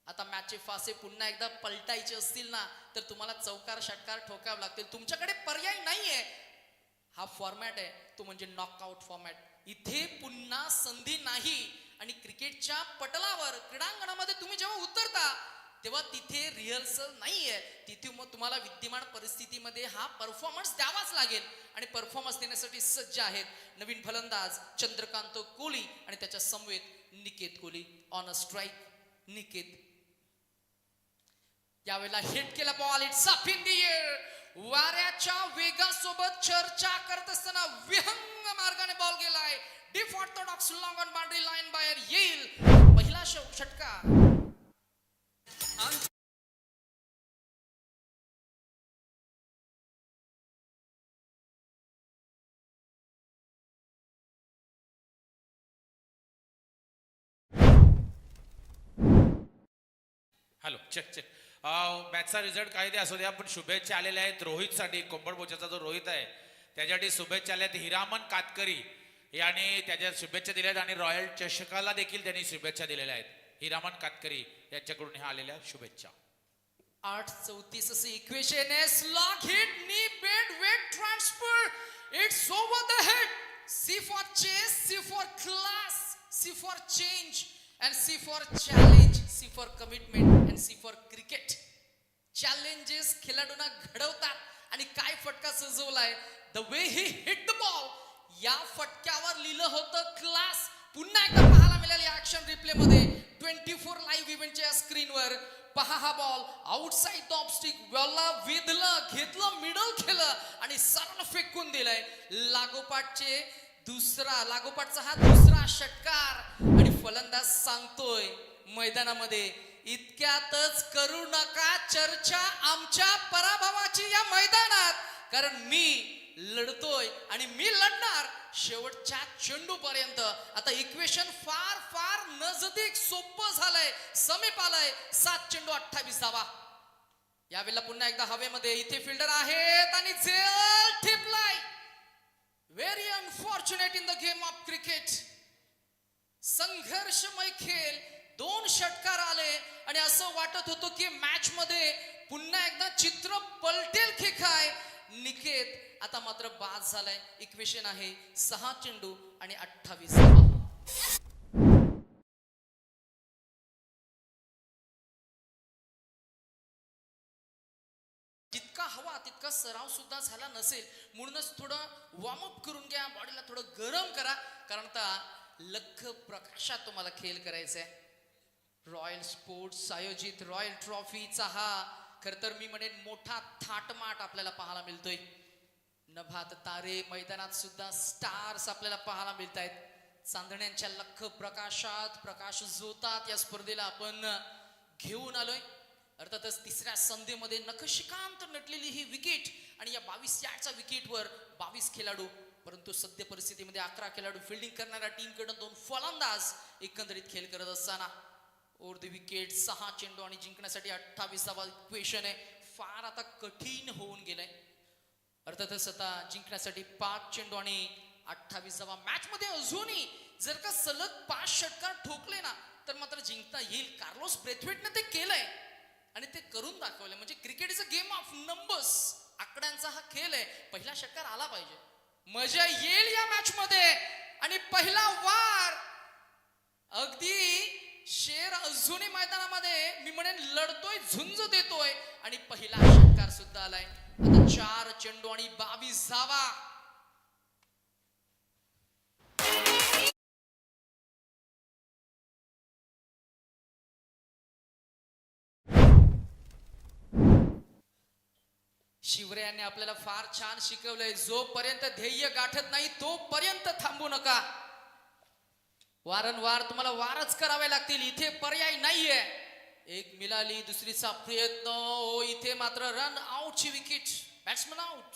आता मॅचचे फासे पुन्हा एकदा पलटायचे असतील ना तर तुम्हाला चौकार षटकार ठोकावे लागतील. तुमच्याकडे पर्याय नाहीये. हा फॉर्मॅट आहे तो म्हणजे नॉकआउट फॉर्मॅट. इथे पुन्हा संधी नाही आणि क्रिकेटच्या पटलावर क्रीडांगणामध्ये तुम्ही जेव्हा उतरता तेव्हा तिथे रिहर्सल नाहीये, तिथे मग तुम्हाला विद्यमान परिस्थितीमध्ये हा परफॉर्मन्स द्यावाच लागेल आणि परफॉर्मन्स देण्यासाठी सज्ज आहेत नवीन फलंदाज चंद्रकांत कोहली आणि त्याच्या समवेत Niket Kohli. On a strike Niket. यावेळेला हिट केला ball, it's up in the air. वाऱ्याच्या वेगासोबत चर्चा करत असताना विहंग मार्गाने बॉल गेलाय. Deep orthodox long on boundary line बाहेर येईल. पहिला षटकार. Hello check check. मॅचचा रिझल्ट काही दे असू द्या, पण शुभेच्छा आलेल्या आहेत रोहितसाठी. कोंबडबोच्याचा जो रोहित आहे त्याच्यासाठी शुभेच्छा आल्या आहेत. हिरामन कातकरी याने त्याच्या शुभेच्छा दिल्या आहेत आणि रॉयल चषकाला देखील त्यांनी शुभेच्छा दिलेल्या आहेत. हिरामन कातकरी यांच्याकडून ह्या आलेल्या शुभेच्छा. 8:34 असे इक्वेशन आहे. Slog hit, knee bend, weight transfer. It's over the head. C for chase, C for class, C for change and C for challenge, C for commitment and C for cricket. Challenges खेळाडूंना घडवतात आणि काय फटका सजवलाय. The way he hit the ball, या फटक्यावर लिहिलं होतं क्लास. पुन्हा एकदा पाहायला मिळाली ऍक्शन रिप्ले मध्ये 24 लाईव्ह इव्हेंटच्या स्क्रीनवर. पहा हा ball outside the off stick, बॉलला वेधलं, घेतलं, मिडल केलं आणि सरळ फेकून दिलंय. लागोपाठचा हा दुसरा षटकार आणि फलंदाज सांगतोय मैदानामध्ये, इतक्यातच करू नका चर्चा आमच्या पराभवाची या मैदानात, कारण मी लढतोय आणि मी लढणार शेवटच्या चेंडू पर्यंत. आता इक्वेशन फार फार नजदीक सोपं झालंय, समीप आलंय. 7 चेंडू 28 धावा. यावेळेला पुन्हा एकदा हवेमध्ये इथे फिल्डर आहेत आणि झेल ठिपलाय. Very unfortunate in the game of cricket. संघर्षमय खेळ, 2 षटकार आले आणि असं वाटत होतं की मॅच मध्ये पुन्हा एकदा चित्र पलटेल की काय. निकेत आता मात्र बाद झालाय. इक्वेशन आहे 6 चेंडू आणि 28 धावा. जितका हवा तितका सराव सुद्धा झाला नसेल, म्हणूनच थोडं वॉर्मअप करून घ्या, बॉडीला थोडं गरम करा, कारण आता लख प्रकाशात तुम्हाला खेळ करायचा आहे. रॉयल स्पोर्ट्स आयोजित रॉयल ट्रॉफीचा हा खर तर मी म्हणेन मोठा थाटमाट आपल्याला पाहायला मिळतोय. नभात तारे, मैदानात सुद्धा स्टार्स आपल्याला पाहायला मिळत आहेत. चांदण्यांच्या लख प्रकाशात प्रकाश जोतात या स्पर्धेला आपण घेऊन आलोय. अर्थातच तिसऱ्या संधीमध्ये नखशिकांत नटलेली ही विकेट आणि या 22 यार्डच्या विकेटवर 22 खेळाडू, परंतु सद्य परिस्थितीमध्ये 11 खेळाडू फिल्डिंग करणाऱ्या टीमकडून 2 फलंदाज एकंदरीत खेळ करत असताना ओव्हर द विकेट 6 चेंडू आणि जिंकण्यासाठी 28 धावा. इक्वेशन आहे फार आता कठीण होऊन गेलंय. अर्थातच आता जिंकण्यासाठी 5 चेंडू आणि 28 धावा. मॅच मध्ये अजूनही जर का सलग 5 षटकार ठोकले ना तर मात्र जिंकता येईल. कार्लोस ब्रेथवेटने ते केलंय आणि ते करून दाखवले. म्हणजे cricket is a game of numbers. आकड्यांचा हा खेळ आहे. पहिला षटकार आला पाहिजे, मजा येईल या मॅच मध्ये. आणि पहिला वार, अगदी शेर अजूनही मैदानामध्ये मी म्हणेन लढतोय, झुंज देतोय आणि पहिला षटकार सुद्धा आलाय. आता 4 चेंडू आणि 22 धावा. शिवरायांनी आपल्याला फार छान शिकवलंय, जोपर्यंत ध्येय गाठत नाही तोपर्यंत थांबू नका. वारंवार तुम्हाला वारच करावे लागतील. इथे पर्याय नाहीये. एक मिळाली, दुसरीचा प्रयत्न. हो, इथे मात्र रन आउटची विकेट. Batsman out.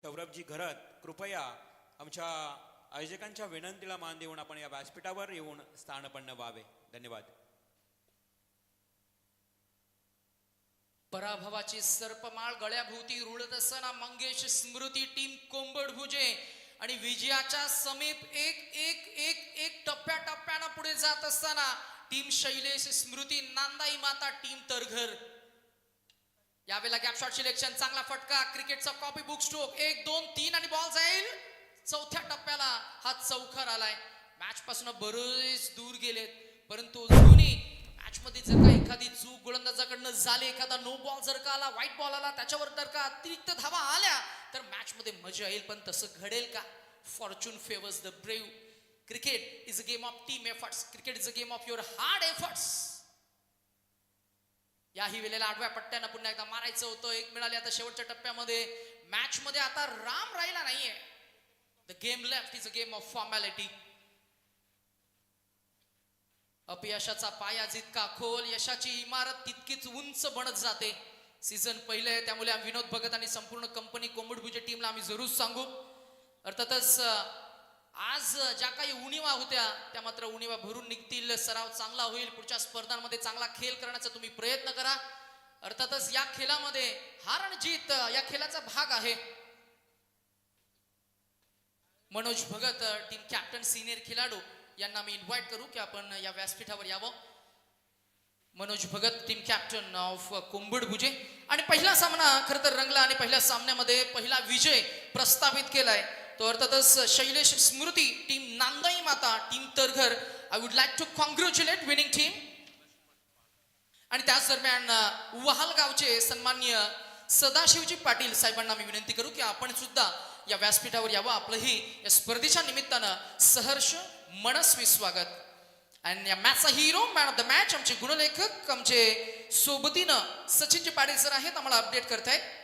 सौरभजी घरत, कृपया आमच्या आयोजकांच्या विनंतीला मान देऊन आपण या व्यासपीठावर येऊन स्थानपन्न व्हावे. धन्यवाद. पराभवाची सर्पमाळ गळ्याभोवती रुळत असताना मंगेश स्मृती टीम कोंबडभुजे आणि विजयाच्या समीप एक टप्प्याटप्प्यानं पुढे जात असताना टीम शैलेश स्मृती नांदाई माता टीम तरघर. यावेळेला गॅप शॉट सिलेक्शन, चांगला फटका, क्रिकेटचा कॉपी बुक स्ट्रोक, 1 2 3 आणि बॉल जाईल चौथ्या टप्प्याला. हा चौकार आलाय. मॅच पासून बरेच दूर गेलेत, परंतु अजूनही मॅच मध्ये जर का एखादी चूक गोलंदाजाकडनं झाली, एखादा नो बॉल जर का आला, व्हाईट बॉल आला, त्याच्यावर जर का अतिरिक्त धावा आल्या तर मॅच मध्ये मजा येईल. पण तसं घडेल का? Fortune favours the brave. Cricket is a game of team efforts. Cricket is a game of your hard efforts. याही वेळेला आडव्या पट्ट्यानं पुन्हा एकदा मारायचं होतं. एक मिळाली आता शेवटच्या टप्प्यामध्ये. मॅच मध्ये आता राम राहिला नाहीये. The game left is a game of formality. अपयशाचा पाया जितका खोल, यशाची इमारत तितकीच उंच बनत जाते. सीझन पहिले आहे, त्यामुळे विनोद भगत आणि संपूर्ण कंपनी कोंबडभुजे टीमला आम्ही जरूर सांगू. अर्थातच आज ज्या काही उणिवा होत्या त्या मात्र उणिवा भरून निघतील. सराव चांगला होईल. पुढच्या स्पर्धांमध्ये चांगला खेळ करण्याचा तुम्ही प्रयत्न करा. अर्थातच या खेळामध्ये हार आणि जीत या खेळाचा भाग आहे. Manoj Bhagat team captain senior खेळाडू यांना मी इन्व्हाइट करू की आपण या व्यासपीठावर यावं. Manoj Bhagat team captain of Kombadbhuje. आणि पहिला सामना खरं तर रंगला आणि पहिल्या सामन्यामध्ये पहिला विजय प्रस्थापित केलाय तो अर्थातच शैलेश स्मृती team Nandai Mata team Targhar. I would like to congratulate winning team. आणि त्याच दरम्यान वहालगावचे सन्माननीय सदाशिवजी पाटील साहेबांना मी विनंती करू की आपण सुद्धा या व्यासपीठावर यावं. आपलंही या स्पर्धेच्या निमित्तानं सहर्ष मनस्वी स्वागत. आणि या मॅचचा hero man of the match आमचे गुणलेखक आमचे सोबतीनं सचिनजी पाटील सर आहेत, आम्हाला अपडेट करतायत.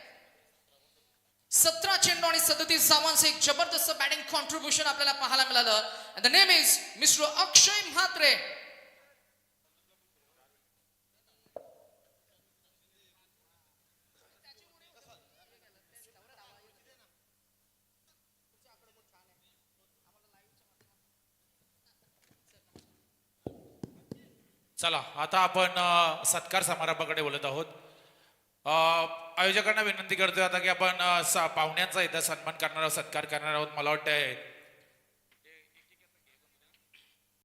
17 चेंडू आणि 37 धावांचे एक जबरदस्त बॅटिंग कॉन्ट्रीब्युशन आपल्याला पाहायला मिळालं. द नेम इज मिस्टर अक्षय म्हात्रे. चला आता आपण सत्कार समारंभाकडे बोलत आहोत. आयोजकांना विनंती करतोय आता की आपण पाहुण्यांचा इथं सन्मान करणार आहोत, सत्कार करणार आहोत. मला वाटतंय